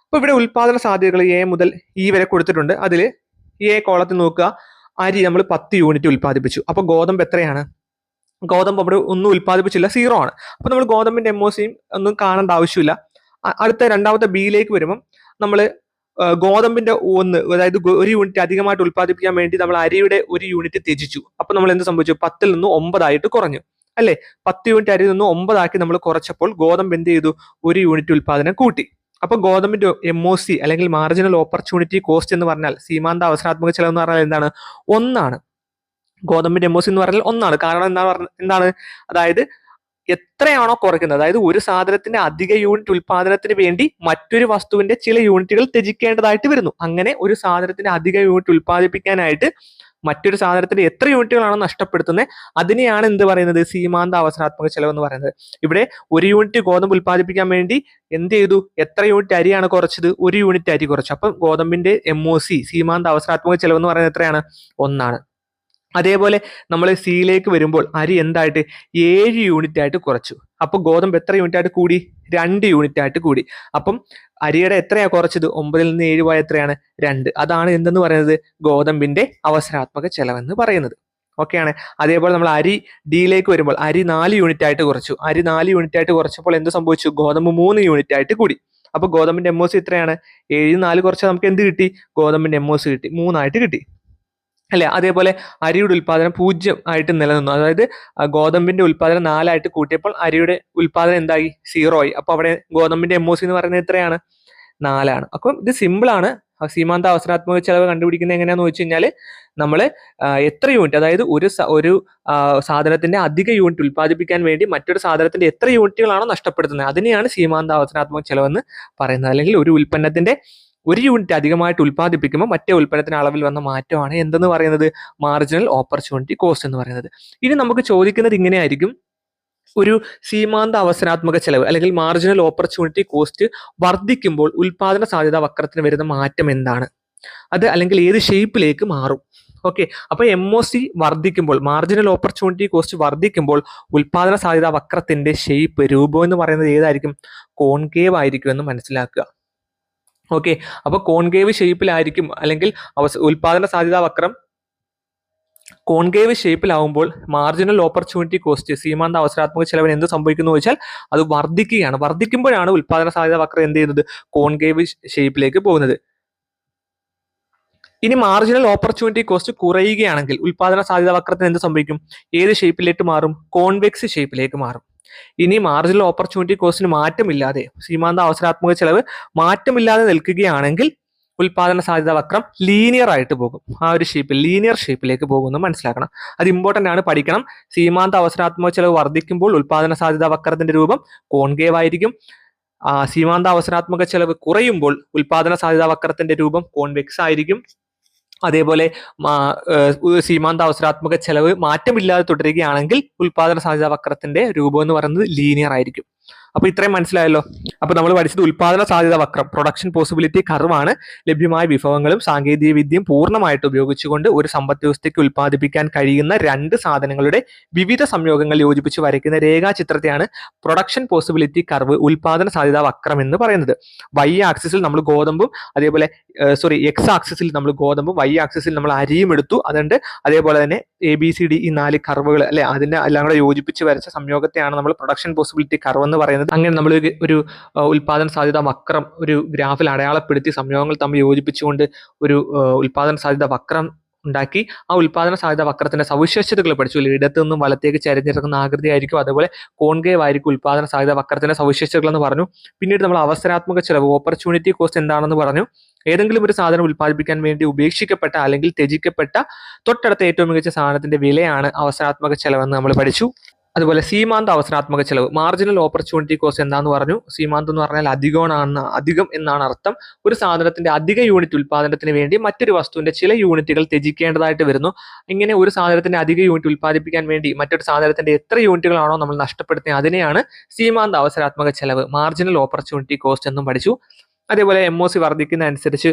അപ്പൊ ഇവിടെ ഉൽപാദന സാധ്യതകൾ എ മുതൽ ഇ വരെ കൊടുത്തിട്ടുണ്ട്. അതിൽ എ കോളത്തിൽ നോക്കുക, അരി നമ്മൾ 10 യൂണിറ്റ് ഉൽപ്പാദിപ്പിച്ചു. അപ്പൊ ഗോതമ്പ് എത്രയാണ്? ഗോതമ്പ് അവിടെ ഒന്നും ഉൽപ്പാദിപ്പിച്ചില്ല, 0 ആണ്. അപ്പൊ നമ്മൾ ഗോതമ്പിന്റെ എംഒസിയും ഒന്നും കാണേണ്ട ആവശ്യമില്ല. അടുത്ത രണ്ടാമത്തെ ബിയിലേക്ക് വരുമ്പം നമ്മൾ ഗോതമ്പിന്റെ 1, അതായത് ഒരു യൂണിറ്റ് അധികമായിട്ട് ഉൽപ്പാദിപ്പിക്കാൻ വേണ്ടി നമ്മൾ അരിയുടെ ഒരു യൂണിറ്റ് ത്യജിച്ചു. അപ്പൊ നമ്മൾ എന്ത് സംഭവിച്ചു? 10ൽ നിന്ന് 9 ആയിട്ട് കുറഞ്ഞു അല്ലെ? 10 യൂണിറ്റ് അരിയിൽ നിന്ന് 9 ആക്കി നമ്മൾ കുറച്ചപ്പോൾ ഗോതമ്പ് എന്ത് ചെയ്തു? ഒരു യൂണിറ്റ് ഉൽപ്പാദനം കൂട്ടി. അപ്പൊ ഗോതമ്പിന്റെ എംഒസി അല്ലെങ്കിൽ മാർജിനൽ ഓപ്പർച്യൂണിറ്റി കോസ്റ്റ് എന്ന് പറഞ്ഞാൽ സീമാന്ത അവസരാത്മക ചെലവ് എന്ന് പറഞ്ഞാൽ എന്താണ്? 1 ഗോതമ്പിന്റെ എംഒസി എന്ന് പറഞ്ഞാൽ 1 കാരണം എന്താണ്? അതായത് എത്രയാണോ കുറയ്ക്കുന്നത്, അതായത് ഒരു സാധനത്തിന്റെ അധിക യൂണിറ്റ് ഉൽപാദനത്തിന് വേണ്ടി മറ്റൊരു വസ്തുവിന്റെ ചില യൂണിറ്റുകൾ ത്യജിക്കേണ്ടതായിട്ട് വരുന്നു. അങ്ങനെ ഒരു സാധനത്തിന്റെ അധിക യൂണിറ്റ് ഉൽപ്പാദിപ്പിക്കാനായിട്ട് മറ്റൊരു സാധനത്തിന്റെ എത്ര യൂണിറ്റുകളാണ് നഷ്ടപ്പെടുത്തുന്നത് അതിനെയാണ് എന്ത് പറയുന്നത്? സീമാന്ത അവസരാത്മക ചെലവ് എന്ന് പറയുന്നത്. ഇവിടെ ഒരു യൂണിറ്റ് ഗോതമ്പ് ഉൽപ്പാദിപ്പിക്കാൻ വേണ്ടി എന്ത് ചെയ്തു? എത്ര യൂണിറ്റ് അരിയാണ് കുറച്ചത്? ഒരു യൂണിറ്റ് അരി കുറച്ചു. അപ്പം ഗോതമ്പിന്റെ എംഒസി സീമാന്ത അവസരാത്മക ചെലവ് എന്ന് പറയുന്നത് എത്രയാണ്? 1. അതേപോലെ നമ്മൾ സിയിലേക്ക് വരുമ്പോൾ അരി എന്തായിട്ട് 7 യൂണിറ്റ് ആയിട്ട് കുറച്ചു. അപ്പൊ ഗോതമ്പ് എത്ര യൂണിറ്റ് ആയിട്ട് കൂടി? 2 യൂണിറ്റ് ആയിട്ട് കൂടി. അപ്പം അരിയുടെ എത്രയാ കുറച്ചത്? 9ൽ നിന്ന് 7 പോയ എത്രയാണ്? 2. അതാണ് എന്തെന്ന് പറയുന്നത്? ഗോതമ്പിന്റെ അവസരാത്മക ചെലവെന്ന് പറയുന്നത്. ഓക്കെയാണ്. അതേപോലെ നമ്മൾ അരി ഡിയിലേക്ക് വരുമ്പോൾ അരി 4 യൂണിറ്റ് ആയിട്ട് കുറച്ചു. അരി 4 യൂണിറ്റ് ആയിട്ട് കുറച്ചപ്പോൾ എന്ത് സംഭവിച്ചു? ഗോതമ്പ് 3 യൂണിറ്റ് ആയിട്ട് കൂടി. അപ്പൊ ഗോതമ്പിന്റെ എംഒസി എത്രയാണ്? 7 4 കുറച്ചാൽ നമുക്ക് എന്ത് കിട്ടി? ഗോതമ്പിന്റെ എംഒസി കിട്ടി, 3 ആയിട്ട് കിട്ടി അല്ലെ? അതേപോലെ അരിയുടെ ഉൽപാദനം 0 ആയിട്ട് നിലനിന്നു. അതായത് ഗോതമ്പിന്റെ ഉൽപാദനം 4 ആയിട്ട് കൂട്ടിയപ്പോൾ അരിയുടെ ഉൽപാദനം എന്തായി? 0 ആയി. അപ്പൊ അവിടെ ഗോതമ്പിന്റെ എംഒസി എന്ന് പറയുന്നത് എത്രയാണ്? 4. അപ്പം ഇത് സിമ്പിൾ ആണ്. സീമാന്ത അവസരാത്മക ചെലവ് കണ്ടുപിടിക്കുന്നത് എങ്ങനെയാന്ന് വെച്ച് കഴിഞ്ഞാൽ നമ്മൾ എത്ര യൂണിറ്റ്, അതായത് ഒരു സാധനത്തിന്റെ അധിക യൂണിറ്റ് ഉൽപ്പാദിപ്പിക്കാൻ വേണ്ടി മറ്റൊരു സാധനത്തിന്റെ എത്ര യൂണിറ്റുകളാണോ നഷ്ടപ്പെടുത്തുന്നത് അതിനെയാണ് സീമാന്ത അവസരാത്മക ചെലവെന്ന് പറയുന്നത്. അല്ലെങ്കിൽ ഒരു ഉൽപ്പന്നത്തിന്റെ ഒരു യൂണിറ്റ് അധികമായിട്ട് ഉൽപ്പാദിപ്പിക്കുമ്പോൾ മറ്റേ ഉൽപ്പന്നത്തിന് അളവിൽ വന്ന മാറ്റമാണ് എന്തെന്ന് പറയുന്നത്? മാർജിനൽ ഓപ്പർച്യൂണിറ്റി കോസ്റ്റ് എന്ന് പറയുന്നത്. ഇനി നമുക്ക് ചോദിക്കുന്നത് ഇങ്ങനെയായിരിക്കും, ഒരു സീമാന്ത അവസരാത്മക ചെലവ് അല്ലെങ്കിൽ മാർജിനൽ ഓപ്പർച്യൂണിറ്റി കോസ്റ്റ് വർദ്ധിക്കുമ്പോൾ ഉൽപാദന സാധ്യതാ വക്രത്തിന് വരുന്ന മാറ്റം എന്താണ്? അത് അല്ലെങ്കിൽ ഏത് ഷേപ്പിലേക്ക് മാറും? ഓക്കെ, അപ്പൊ എംഒസി വർദ്ധിക്കുമ്പോൾ, മാർജിനൽ ഓപ്പർച്യൂണിറ്റി കോസ്റ്റ് വർദ്ധിക്കുമ്പോൾ ഉൽപാദന സാധ്യതാ വക്രത്തിന്റെ ഷേപ്പ്, രൂപം എന്ന് പറയുന്നത് ഏതായിരിക്കും? കോൺകേവ് ആയിരിക്കും എന്ന് മനസ്സിലാക്കുക. ഓക്കെ, അപ്പൊ കോൺകേവ് ഷേപ്പിലായിരിക്കും അല്ലെങ്കിൽ ഉൽപാദന സാധ്യതാ വക്രം കോൺകേവ് ഷേപ്പിലാവുമ്പോൾ മാർജിനൽ ഓപ്പർച്യൂണിറ്റി കോസ്റ്റ് സീമാന്ത അവസരാത്മക ചെലവിന് എന്ത് സംഭവിക്കുന്നു വെച്ചാൽ അത് വർദ്ധിക്കുകയാണ്. വർദ്ധിക്കുമ്പോഴാണ് ഉൽപാദന സാധ്യതാ വക്രം എന്ത് ചെയ്യുന്നത്? കോൺകേവ് ഷേപ്പിലേക്ക് പോകുന്നത്. ഇനി മാർജിനൽ ഓപ്പർച്യൂണിറ്റി കോസ്റ്റ് കുറയുകയാണെങ്കിൽ ഉൽപാദന സാധ്യതാ വക്രത്തിന് എന്ത് സംഭവിക്കും? ഏത് ഷേപ്പിലേക്ക് മാറും? കോൺവെക്സ് ഷേപ്പിലേക്ക് മാറും. ഇനി മാർജിനൽ ഓപ്പർച്യൂണിറ്റി കോസ്റ്റിന് മാറ്റമില്ലാതെ, സീമാന്ത അവസരാത്മക ചെലവ് മാറ്റമില്ലാതെ നിൽക്കുകയാണെങ്കിൽ ഉൽപാദന സാധ്യതാ വക്രം ലീനിയർ ആയിട്ട് പോകും. ആ ഒരു ഷേപ്പിൽ, ലീനിയർ ഷേപ്പിലേക്ക് പോകുമെന്ന് മനസ്സിലാക്കണം. അത് ഇമ്പോർട്ടന്റ് ആണ്, പഠിക്കണം. സീമാന്ത അവസരാത്മക ചെലവ് വർദ്ധിക്കുമ്പോൾ ഉൽപാദന സാധ്യതാ വക്രത്തിന്റെ രൂപം കോൺകേവ് ആയിരിക്കും. സീമാന്ത അവസരാത്മക ചെലവ് കുറയുമ്പോൾ ഉൽപാദന സാധ്യതാ വക്രത്തിന്റെ രൂപം കോൺവെക്സ് ആയിരിക്കും. അതേപോലെ സീമാന്ത അവസരാത്മക ചെലവ് മാറ്റമില്ലാതെ തുടരുകയാണെങ്കിൽ ഉൽപാദന സാധ്യതാ വക്രത്തിന്റെ രൂപം എന്ന് പറയുന്നത് ലീനിയർ ആയിരിക്കും. അപ്പൊ ഇത്രയും മനസ്സിലായല്ലോ. അപ്പൊ നമ്മൾ പഠിച്ചത് ഉൽപാദന സാധ്യതാ വക്രം, പ്രൊഡക്ഷൻ പോസിബിലിറ്റി കർവാണ്. ലഭ്യമായ വിഭവങ്ങളും സാങ്കേതിക വിദ്യയും പൂർണ്ണമായിട്ട് ഉപയോഗിച്ചുകൊണ്ട് ഒരു സമ്പദ് വ്യവസ്ഥയ്ക്ക് ഉൽപ്പാദിപ്പിക്കാൻ കഴിയുന്ന 2 സാധനങ്ങളുടെ വിവിധ സംയോഗങ്ങൾ യോജിപ്പിച്ച് വരയ്ക്കുന്ന രേഖാചിത്രത്തെയാണ് പ്രൊഡക്ഷൻ പോസിബിലിറ്റി കർവ്, ഉൽപാദന സാധ്യതാ വക്രം എന്ന് പറയുന്നത്. വൈ ആക്സിസിൽ നമ്മൾ ഗോതമ്പും, അതേപോലെ എക്സ് ആക്സിസിൽ നമ്മൾ ഗോതമ്പും, വൈ ആക്സിസിൽ നമ്മൾ അരിയും എടുത്തു. അതുകൊണ്ട് അതേപോലെ തന്നെ ABCD ഈ 4 കർവുകൾ അല്ലെ, അതിനെ എല്ലാം കൂടെ യോജിപ്പിച്ച് വരച്ച സംയോഗത്തെയാണ് നമ്മൾ പ്രൊഡക്ഷൻ പോസിബിലിറ്റി കർവ് എന്ന് പറയുന്നത്. അങ്ങനെ നമ്മൾ ഒരു ഉൽപാദന സാധ്യതാ വക്രം ഒരു ഗ്രാഫിൽ അടയാളപ്പെടുത്തി സംയോഗങ്ങൾ തമ്മിൽ യോജിപ്പിച്ചുകൊണ്ട് ഒരു ഉൽപാദന സാധ്യതാ വക്രം ഉണ്ടാക്കി. ആ ഉൽപാദന സാധ്യതാ വക്രത്തിന്റെ സവിശേഷതകൾ പഠിച്ചു. ഇടത്തു നിന്നും വലത്തേക്ക് ചരിഞ്ഞിറങ്ങുന്ന ആകൃതി ആയിരിക്കും, അതുപോലെ കോൺകേവ് ആയിരിക്കും ഉൽപാദന സാധ്യതാ വക്രത്തിന്റെ സവിശേഷതകൾ എന്ന് പറഞ്ഞു. പിന്നീട് നമ്മൾ അവസരാത്മക ചെലവ്, ഓപ്പർച്യൂണിറ്റി കോസ്റ്റ് എന്താണെന്ന് പറഞ്ഞു. ഏതെങ്കിലും ഒരു സാധനം ഉൽപ്പാദിപ്പിക്കാൻ വേണ്ടി ഉപേക്ഷിക്കപ്പെട്ട അല്ലെങ്കിൽ ത്യജിക്കപ്പെട്ട തൊട്ടടുത്ത ഏറ്റവും മികച്ച സാധനത്തിന്റെ വിലയാണ് അവസരാത്മക ചെലവെന്ന് നമ്മൾ പഠിച്ചു. അതുപോലെ സീമാന്ത അവസരാത്മക ചെലവ്, മാർജിനൽ ഓപ്പർച്യൂണിറ്റി കോസ്റ്റ് എന്താന്ന് പറഞ്ഞു. സീമാന്തം എന്ന് പറഞ്ഞാൽ അധികം എന്നാണ് അർത്ഥം. ഒരു സാധനത്തിന്റെ അധിക യൂണിറ്റ് ഉൽപ്പാദനത്തിന് വേണ്ടി മറ്റൊരു വസ്തുവിന്റെ ചില യൂണിറ്റുകൾ ത്യജിക്കേണ്ടതായിട്ട് വരുന്നു. ഇങ്ങനെ ഒരു സാധനത്തിന്റെ അധിക യൂണിറ്റ് ഉൽപ്പാദിപ്പിക്കാൻ വേണ്ടി മറ്റൊരു സാധനത്തിന്റെ എത്ര യൂണിറ്റുകളാണോ നമ്മൾ നഷ്ടപ്പെടുത്തുന്നത് അതിനെയാണ് സീമാന്ത അവസരാത്മക ചെലവ്, മാർജിനൽ ഓപ്പർച്യൂണിറ്റി കോസ്റ്റ് എന്നും പഠിച്ചു. അതേപോലെ MOC വർദ്ധിക്കുന്ന അനുസരിച്ച്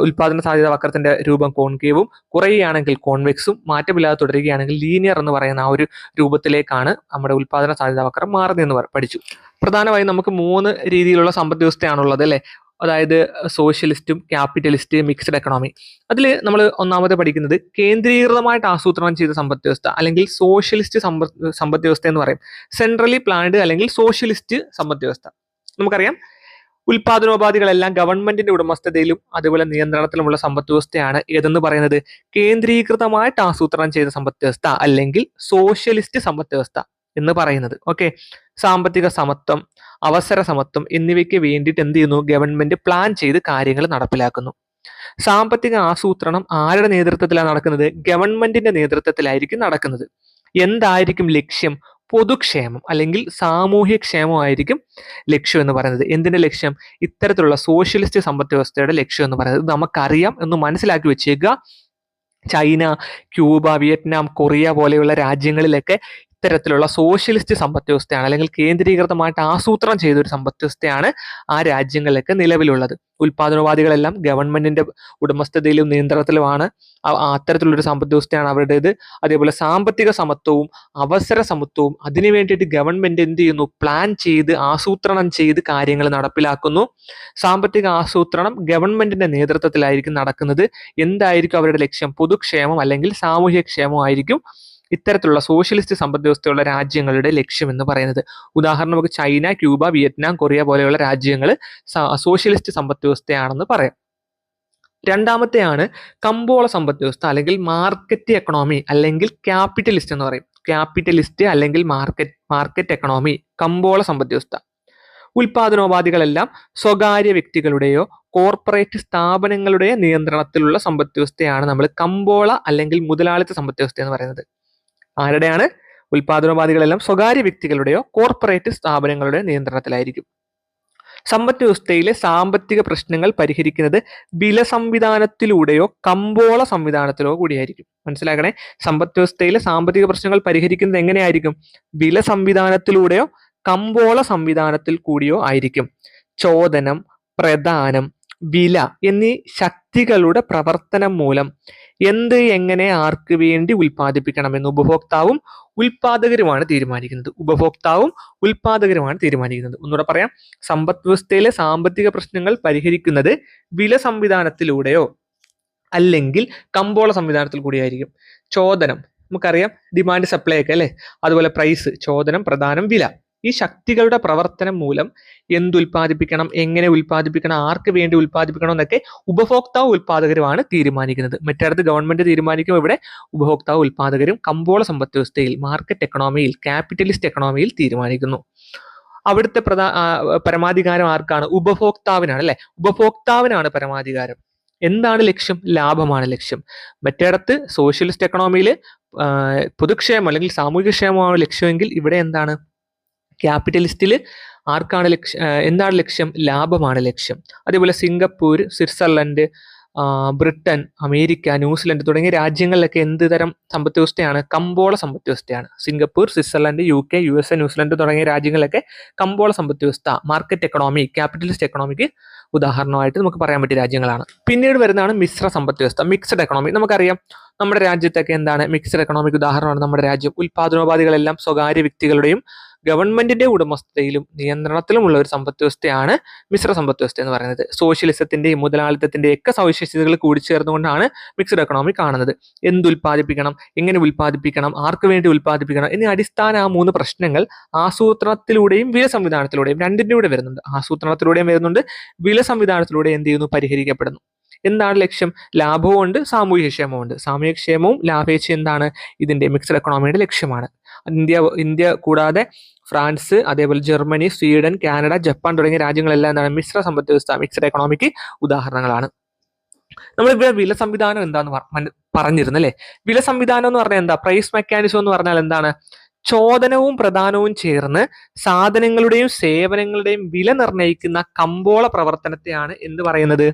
ഉൽപാദന സാധ്യത വക്രത്തിന്റെ രൂപം കോൺകേവും, കുറയുകയാണെങ്കിൽ കോൺവെക്സും, മാറ്റമില്ലാതെ തുടരുകയാണെങ്കിൽ ലീനിയർ എന്ന് പറയുന്ന ആ ഒരു രൂപത്തിലേക്കാണ് നമ്മുടെ ഉൽപാദന സാധ്യത വക്രം മാറുന്നതെന്ന് പഠിച്ചു. പ്രധാനമായും നമുക്ക് 3 രീതിയിലുള്ള സമ്പദ് വ്യവസ്ഥയാണുള്ളത് അല്ലെ. അതായത് സോഷ്യലിസ്റ്റും ക്യാപിറ്റലിസ്റ്റ്, മിക്സ്ഡ് എക്കണോമി. അതിൽ നമ്മൾ ഒന്നാമത് പഠിക്കുന്നത് കേന്ദ്രീകൃതമായിട്ട് ആസൂത്രണം ചെയ്ത സമ്പദ് വ്യവസ്ഥ അല്ലെങ്കിൽ സോഷ്യലിസ്റ്റ് സമ്പദ് വ്യവസ്ഥ എന്ന് പറയും. സെൻട്രലി പ്ലാൻഡ് അല്ലെങ്കിൽ സോഷ്യലിസ്റ്റ് സമ്പദ് വ്യവസ്ഥ. നമുക്കറിയാം ഉൽപാദനോപാധികളെല്ലാം ഗവൺമെന്റിന്റെ ഉടമസ്ഥതയിലും അതുപോലെ നിയന്ത്രണത്തിലുമുള്ള സമ്പദ് വ്യവസ്ഥയാണ് ഏതെന്ന് പറയുന്നത് കേന്ദ്രീകൃതമായിട്ട് ആസൂത്രണം ചെയ്ത സമ്പദ് വ്യവസ്ഥ അല്ലെങ്കിൽ സോഷ്യലിസ്റ്റ് സമ്പദ് വ്യവസ്ഥ എന്ന് പറയുന്നത്. ഓക്കെ, സാമ്പത്തിക സമത്വം, അവസര സമത്വം എന്നിവയ്ക്ക് വേണ്ടിയിട്ട് എന്ത് ചെയ്യുന്നു, ഗവൺമെന്റ് പ്ലാൻ ചെയ്ത് കാര്യങ്ങൾ നടപ്പിലാക്കുന്നു. സാമ്പത്തിക ആസൂത്രണം ആരുടെ നേതൃത്വത്തിലാണ് നടക്കുന്നത്? ഗവൺമെന്റിന്റെ നേതൃത്വത്തിലായിരിക്കും നടക്കുന്നത്. എന്തായിരിക്കും ലക്ഷ്യം? പൊതുക്ഷേമം അല്ലെങ്കിൽ സാമൂഹ്യക്ഷേമമായിരിക്കും ലക്ഷ്യം എന്ന് പറയുന്നത്. എന്തിന്റെ ലക്ഷ്യം? ഇത്തരത്തിലുള്ള സോഷ്യലിസ്റ്റ് സമ്പദ് വ്യവസ്ഥയുടെ ലക്ഷ്യം എന്ന് പറയുന്നത് നമുക്കറിയാം എന്ന് മനസ്സിലാക്കി വെച്ചേക്കുക. ചൈന, ക്യൂബ, വിയറ്റ്നാം, കൊറിയ പോലെയുള്ള രാജ്യങ്ങളിലൊക്കെ ഇത്തരത്തിലുള്ള സോഷ്യലിസ്റ്റ് സമ്പദ് വ്യവസ്ഥയാണ് അല്ലെങ്കിൽ കേന്ദ്രീകൃതമായിട്ട് ആസൂത്രണം ചെയ്ത ഒരു സമ്പദ് വ്യവസ്ഥയാണ് ആ രാജ്യങ്ങളിലൊക്കെ നിലവിലുള്ളത്. ഉൽപാദനോപാധികളെല്ലാം ഗവൺമെന്റിന്റെ ഉടമസ്ഥതയിലും നിയന്ത്രണത്തിലുമാണ്. അത്തരത്തിലുള്ളൊരു സമ്പദ് വ്യവസ്ഥയാണ് അവരുടേത്. അതേപോലെ സാമ്പത്തിക സമത്വവും അവസര സമത്വവും അതിനു വേണ്ടിയിട്ട് ഗവൺമെന്റ് എന്ത് ചെയ്യുന്നു, പ്ലാൻ ചെയ്ത് ആസൂത്രണം ചെയ്ത് കാര്യങ്ങൾ നടപ്പിലാക്കുന്നു. സാമ്പത്തിക ആസൂത്രണം ഗവൺമെന്റിന്റെ നേതൃത്വത്തിലായിരിക്കും നടക്കുന്നത്. എന്തായിരിക്കും അവരുടെ ലക്ഷ്യം? പൊതുക്ഷേമം അല്ലെങ്കിൽ സാമൂഹ്യക്ഷേമമായിരിക്കും ഇത്തരത്തിലുള്ള സോഷ്യലിസ്റ്റ് സമ്പദ് വ്യവസ്ഥയുള്ള രാജ്യങ്ങളുടെ ലക്ഷ്യം എന്ന് പറയുന്നത്. ഉദാഹരണം നമുക്ക് ചൈന, ക്യൂബ, വിയറ്റ്നാം, കൊറിയ പോലെയുള്ള രാജ്യങ്ങൾ സോഷ്യലിസ്റ്റ് സമ്പദ് വ്യവസ്ഥയാണെന്ന് പറയാം. രണ്ടാമത്തെയാണ് കമ്പോള സമ്പദ് വ്യവസ്ഥ അല്ലെങ്കിൽ മാർക്കറ്റ് എക്കണോമി അല്ലെങ്കിൽ ക്യാപിറ്റലിസ്റ്റ് എന്ന് പറയും. ക്യാപിറ്റലിസ്റ്റ് അല്ലെങ്കിൽ മാർക്കറ്റ് എക്കണോമി, കമ്പോള സമ്പദ് വ്യവസ്ഥ. ഉൽപാദനോപാധികളെല്ലാം സ്വകാര്യ വ്യക്തികളുടെയോ കോർപ്പറേറ്റ് സ്ഥാപനങ്ങളുടെയോ നിയന്ത്രണത്തിലുള്ള സമ്പദ് വ്യവസ്ഥയാണ് നമ്മൾ കമ്പോള അല്ലെങ്കിൽ മുതലാളിത്ത സമ്പദ് വ്യവസ്ഥ എന്ന് പറയുന്നത്. ആരുടെയാണ്? ഉൽപാദനോപാധികളെല്ലാം സ്വകാര്യ വ്യക്തികളുടെയോ കോർപ്പറേറ്റ് സ്ഥാപനങ്ങളുടെയോ നിയന്ത്രണത്തിലായിരിക്കും. സമ്പദ് വ്യവസ്ഥയിലെ സാമ്പത്തിക പ്രശ്നങ്ങൾ പരിഹരിക്കുന്നത് വില സംവിധാനത്തിലൂടെയോ കമ്പോള സംവിധാനത്തിലോ കൂടിയായിരിക്കും. മനസ്സിലാക്കണേ, സമ്പദ് വ്യവസ്ഥയിലെ സാമ്പത്തിക പ്രശ്നങ്ങൾ പരിഹരിക്കുന്നത് എങ്ങനെയായിരിക്കും? വില സംവിധാനത്തിലൂടെയോ കമ്പോള സംവിധാനത്തിൽ കൂടിയോ ആയിരിക്കും. ചോദനം, പ്രദാനം, വില എന്നീ ശക്തികളുടെ പ്രവർത്തനം മൂലം എന്ത്, എങ്ങനെ, ആർക്ക് വേണ്ടി ഉൽപ്പാദിപ്പിക്കണമെന്ന് ഉപഭോക്താവും ഉൽപാദകരുമാണ് തീരുമാനിക്കുന്നത്. ഒന്നുകൂടെ പറയാം, സമ്പദ് വ്യവസ്ഥയിലെ സാമ്പത്തിക പ്രശ്നങ്ങൾ പരിഹരിക്കുന്നത് വില സംവിധാനത്തിലൂടെയോ അല്ലെങ്കിൽ കമ്പോള സംവിധാനത്തിൽ കൂടിയായിരിക്കും. ചോദനം നമുക്കറിയാം, ഡിമാൻഡ് സപ്ലൈ ഒക്കെ അല്ലെ. അതുപോലെ പ്രൈസ്, ചോദനം, പ്രദാനം, വില. ഈ ശക്തികളുടെ പ്രവർത്തനം മൂലം എന്തുൽപ്പാദിപ്പിക്കണം, എങ്ങനെ ഉൽപ്പാദിപ്പിക്കണം, ആർക്ക് വേണ്ടി ഉൽപ്പാദിപ്പിക്കണം എന്നൊക്കെ ഉപഭോക്താവ് ഉൽപാദകരുമാണ് തീരുമാനിക്കുന്നത്. മറ്റിടത്ത് ഗവൺമെന്റ് തീരുമാനിക്കും, ഇവിടെ ഉപഭോക്താവ് ഉൽപാദകരും കമ്പോള സമ്പദ് വ്യവസ്ഥയിൽ, മാർക്കറ്റ് എക്കണോമിയിൽ, ക്യാപിറ്റലിസ്റ്റ് എക്കണോമിയിൽ തീരുമാനിക്കുന്നു. അവിടുത്തെ പരമാധികാരം ആർക്കാണ്? ഉപഭോക്താവിനാണ് അല്ലെ. ഉപഭോക്താവിനാണ് പരമാധികാരം. എന്താണ് ലക്ഷ്യം? ലാഭമാണ് ലക്ഷ്യം. മറ്റിടത്ത് സോഷ്യലിസ്റ്റ് എക്കണോമിയിൽ പൊതുക്ഷേമം അല്ലെങ്കിൽ സാമൂഹികക്ഷേമമാണ് ലക്ഷ്യമെങ്കിൽ ഇവിടെ എന്താണ്? ക്യാപിറ്റലിസ്റ്റിൽ ആർക്കാണ് ലക്ഷ്യം? എന്താണ് ലക്ഷ്യം? ലാഭമാണ് ലക്ഷ്യം. അതേപോലെ Singapore, Switzerland, Britain, America, New Zealand തുടങ്ങിയ രാജ്യങ്ങളിലൊക്കെ എന്ത് തരം സമ്പദ് വ്യവസ്ഥയാണ്? കമ്പോള സമ്പദ് വ്യവസ്ഥയാണ്. Singapore, Switzerland, UK, USA, New Zealand തുടങ്ങിയ രാജ്യങ്ങളിലൊക്കെ കമ്പോള സമ്പദ് വ്യവസ്ഥ, മാർക്കറ്റ് എക്കണോമി, ക്യാപിറ്റലിസ്റ്റ് എക്കണോമിക്ക് ഉദാഹരണമായിട്ട് നമുക്ക് പറയാൻ പറ്റിയ രാജ്യങ്ങളാണ്. പിന്നീട് വരുന്നതാണ് മിശ്ര സമ്പദ് വ്യവസ്ഥ, മിക്സഡ് എക്കണോമി. നമുക്കറിയാം നമ്മുടെ രാജ്യത്തൊക്കെ എന്താണ് മിക്സഡ് എക്കണോമിക്ക് ഉദാഹരണമാണ് നമ്മുടെ രാജ്യം. ഉൽപാദനോപാധികളെല്ലാം സ്വകാര്യ വ്യക്തികളുടെയും ഗവൺമെന്റിന്റെ ഉടമസ്ഥതയിലും നിയന്ത്രണത്തിലുമുള്ള ഒരു സമ്പദ് വ്യവസ്ഥയാണ് മിശ്ര സമ്പദ് വ്യവസ്ഥ എന്ന് പറയുന്നത്. സോഷ്യലിസത്തിന്റെയും മുതലാളിത്തത്തിന്റെയും ഒക്കെ സവിശേഷതകൾ കൂടിച്ചേർന്നുകൊണ്ടാണ് മിക്സഡ് എക്കണോമി കാണുന്നത്. എന്തുൽപ്പാദിപ്പിക്കണം, എങ്ങനെ ഉൽപ്പാദിപ്പിക്കണം, ആർക്ക് വേണ്ടി ഉൽപ്പാദിപ്പിക്കണം എന്നീ അടിസ്ഥാന 3 പ്രശ്നങ്ങൾ ആസൂത്രണത്തിലൂടെയും വില സംവിധാനത്തിലൂടെയും രണ്ടിലൂടെ വരുന്നുണ്ട്. ആസൂത്രണത്തിലൂടെയും വരുന്നുണ്ട്, വില സംവിധാനത്തിലൂടെ എന്ത് ചെയ്യുന്നു? പരിഹരിക്കപ്പെടുന്നു. എന്താണ് ലക്ഷ്യം? ലാഭവും ഉണ്ട്, സാമൂഹ്യക്ഷേമവും ഉണ്ട്. സാമൂഹ്യക്ഷേമവും ലാഭേച്ഛയും എന്താണ്? ഇതിന്റെ മിക്സഡ് എക്കണോമിയുടെ ലക്ഷ്യമാണ്. ഇന്ത്യ കൂടാതെ ഫ്രാൻസ്, അതേപോലെ ജർമ്മനി, സ്വീഡൻ, കാനഡ, ജപ്പാൻ തുടങ്ങിയ രാജ്യങ്ങളെല്ലാം എന്താണ്? മിശ്ര സമ്പദ് വ്യവസ്ഥ, മിക്സഡ് എക്കണോമിക്ക് ഉദാഹരണങ്ങളാണ്. നമ്മളിവിടെ വില സംവിധാനം എന്താന്ന് പറഞ്ഞിരുന്നു അല്ലെ. വില സംവിധാനം എന്ന് പറഞ്ഞാൽ എന്താ? പ്രൈസ് മെക്കാനിസം എന്ന് പറഞ്ഞാൽ എന്താണ്? ചോദനവും പ്രദാനവും ചേർന്ന് സാധനങ്ങളുടെയും സേവനങ്ങളുടെയും വില നിർണ്ണയിക്കുന്ന കമ്പോള പ്രവർത്തനത്തെയാണ് എന്ത് പറയുന്നത്?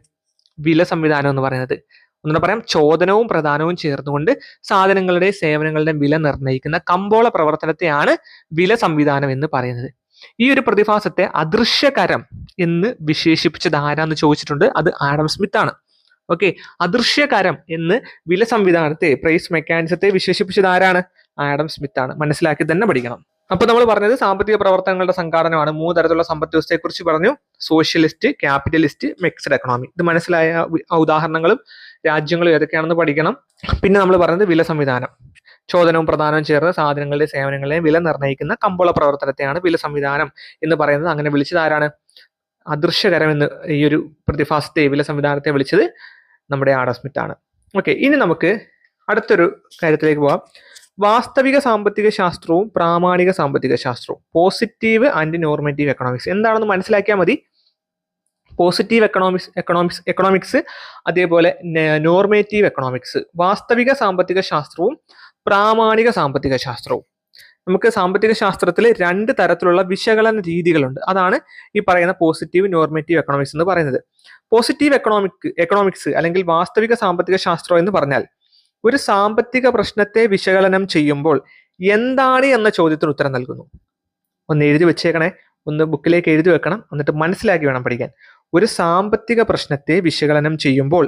വില സംവിധാനം എന്ന് പറയുന്നത്. ഒന്നുകൂടെ പറയാം, ചോദനവും പ്രദാനവും ചേർന്നുകൊണ്ട് സാധനങ്ങളുടെയും സേവനങ്ങളുടെയും വില നിർണ്ണയിക്കുന്ന കമ്പോള പ്രവർത്തനത്തെയാണ് വില സംവിധാനം എന്ന് പറയുന്നത്. ഈ ഒരു പ്രതിഭാസത്തെ അദൃശ്യകരം എന്ന് വിശേഷിപ്പിച്ചത് ആരാന്ന് ചോദിച്ചിട്ടുണ്ട്. അത് ആഡം സ്മിത്ത് ആണ്. ഓക്കെ, അദൃശ്യകരം എന്ന് വില സംവിധാനത്തെ, പ്രൈസ് മെക്കാനിസത്തെ വിശേഷിപ്പിച്ചത് ആരാണ്? ആഡം സ്മിത്ത് ആണ്. മനസ്സിലാക്കി തന്നെ പഠിക്കണം. അപ്പൊ നമ്മൾ പറഞ്ഞത് സാമ്പത്തിക പ്രവർത്തനങ്ങളുടെ സംഘാടനമാണ്. 3 തരത്തിലുള്ള സമ്പദ് വ്യവസ്ഥയെ കുറിച്ച് പറഞ്ഞു: സോഷ്യലിസ്റ്റ്, ക്യാപിറ്റലിസ്റ്റ്, മിക്സഡ് എക്കണോമി. ഇത് മനസ്സിലായ ഉദാഹരണങ്ങളും രാജ്യങ്ങളും ഏതൊക്കെയാണെന്ന് പഠിക്കണം. പിന്നെ നമ്മൾ പറഞ്ഞത് വില സംവിധാനം, ചോദനവും പ്രദാനവും ചേർന്ന് സാധനങ്ങളുടെയും സേവനങ്ങളുടെയും വില നിർണ്ണയിക്കുന്ന കമ്പോള പ്രവർത്തനത്തെയാണ് വില സംവിധാനം എന്ന് പറയുന്നത്. അങ്ങനെ വിളിച്ചത് ആരാണ്? അദൃശ്യകരം എന്ന് ഈ ഒരു പ്രതിഭാസത്തെ, വില സംവിധാനത്തെ വിളിച്ചത് നമ്മുടെ ആഡം സ്മിത്ത് ആണ്. ഓക്കെ, ഇനി നമുക്ക് അടുത്തൊരു കാര്യത്തിലേക്ക് പോവാം. വാസ്തവിക സാമ്പത്തിക ശാസ്ത്രവും പ്രാമാണിക സാമ്പത്തിക ശാസ്ത്രവും, പോസിറ്റീവ് ആൻഡ് നോർമേറ്റീവ് എക്കണോമിക്സ് എന്താണെന്ന് മനസ്സിലാക്കിയാൽ മതി. പോസിറ്റീവ് എക്കണോമിക്സ് അതേപോലെ നോർമേറ്റീവ് എക്കണോമിക്സ്, വാസ്തവിക സാമ്പത്തിക ശാസ്ത്രവും പ്രാമാണിക സാമ്പത്തിക ശാസ്ത്രവും. നമുക്ക് സാമ്പത്തിക ശാസ്ത്രത്തിൽ 2 തരത്തിലുള്ള വിശകലന രീതികളുണ്ട്. അതാണ് ഈ പറയുന്ന പോസിറ്റീവ്, നോർമേറ്റീവ് എക്കണോമിക്സ് എന്ന് പറയുന്നത്. പോസിറ്റീവ് എക്കണോമിക്സ് അല്ലെങ്കിൽ വാസ്തവിക സാമ്പത്തിക ശാസ്ത്രം എന്ന് പറഞ്ഞാൽ ഒരു സാമ്പത്തിക പ്രശ്നത്തെ വിശകലനം ചെയ്യുമ്പോൾ എന്താണ് എന്ന ചോദ്യത്തിന് ഉത്തരം നൽകുന്നു. ഒന്ന് എഴുതി വെച്ചേക്കണേ, ഒന്ന് ബുക്കിലേക്ക് എഴുതി വെക്കണം, എന്നിട്ട് മനസ്സിലാക്കി വേണം പഠിക്കാൻ. ഒരു സാമ്പത്തിക പ്രശ്നത്തെ വിശകലനം ചെയ്യുമ്പോൾ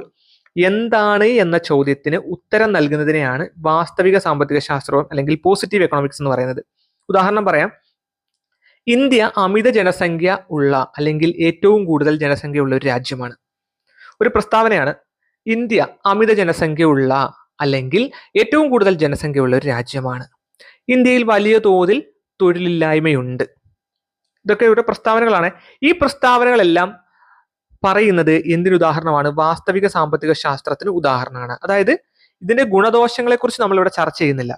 എന്താണ് എന്ന ചോദ്യത്തിന് ഉത്തരം നൽകുന്നതിനെയാണ് വാസ്തവിക സാമ്പത്തിക ശാസ്ത്രം അല്ലെങ്കിൽ പോസിറ്റീവ് എക്കണോമിക്സ് എന്ന് പറയുന്നത്. ഉദാഹരണം പറയാം. ഇന്ത്യ അമിത ജനസംഖ്യ ഉള്ള അല്ലെങ്കിൽ ഏറ്റവും കൂടുതൽ ജനസംഖ്യ ഉള്ള ഒരു രാജ്യമാണ്. ഒരു പ്രസ്താവനയാണ്, ഇന്ത്യ അമിത ജനസംഖ്യ ഉള്ള അല്ലെങ്കിൽ ഏറ്റവും കൂടുതൽ ജനസംഖ്യ ഉള്ള ഒരു രാജ്യമാണ്. ഇന്ത്യയിൽ വലിയ തോതിൽ തൊഴിലില്ലായ്മയുണ്ട്. ഇതൊക്കെ ഇവിടെ പ്രസ്താവനകളാണ്. ഈ പ്രസ്താവനകളെല്ലാം പറയുന്നത് എന്തിനുദാഹരണമാണ്? വാസ്തവിക സാമ്പത്തിക ശാസ്ത്രത്തിന് ഉദാഹരണമാണ്. അതായത് ഇതിന്റെ ഗുണദോഷങ്ങളെ കുറിച്ച് നമ്മളിവിടെ ചർച്ച ചെയ്യുന്നില്ല.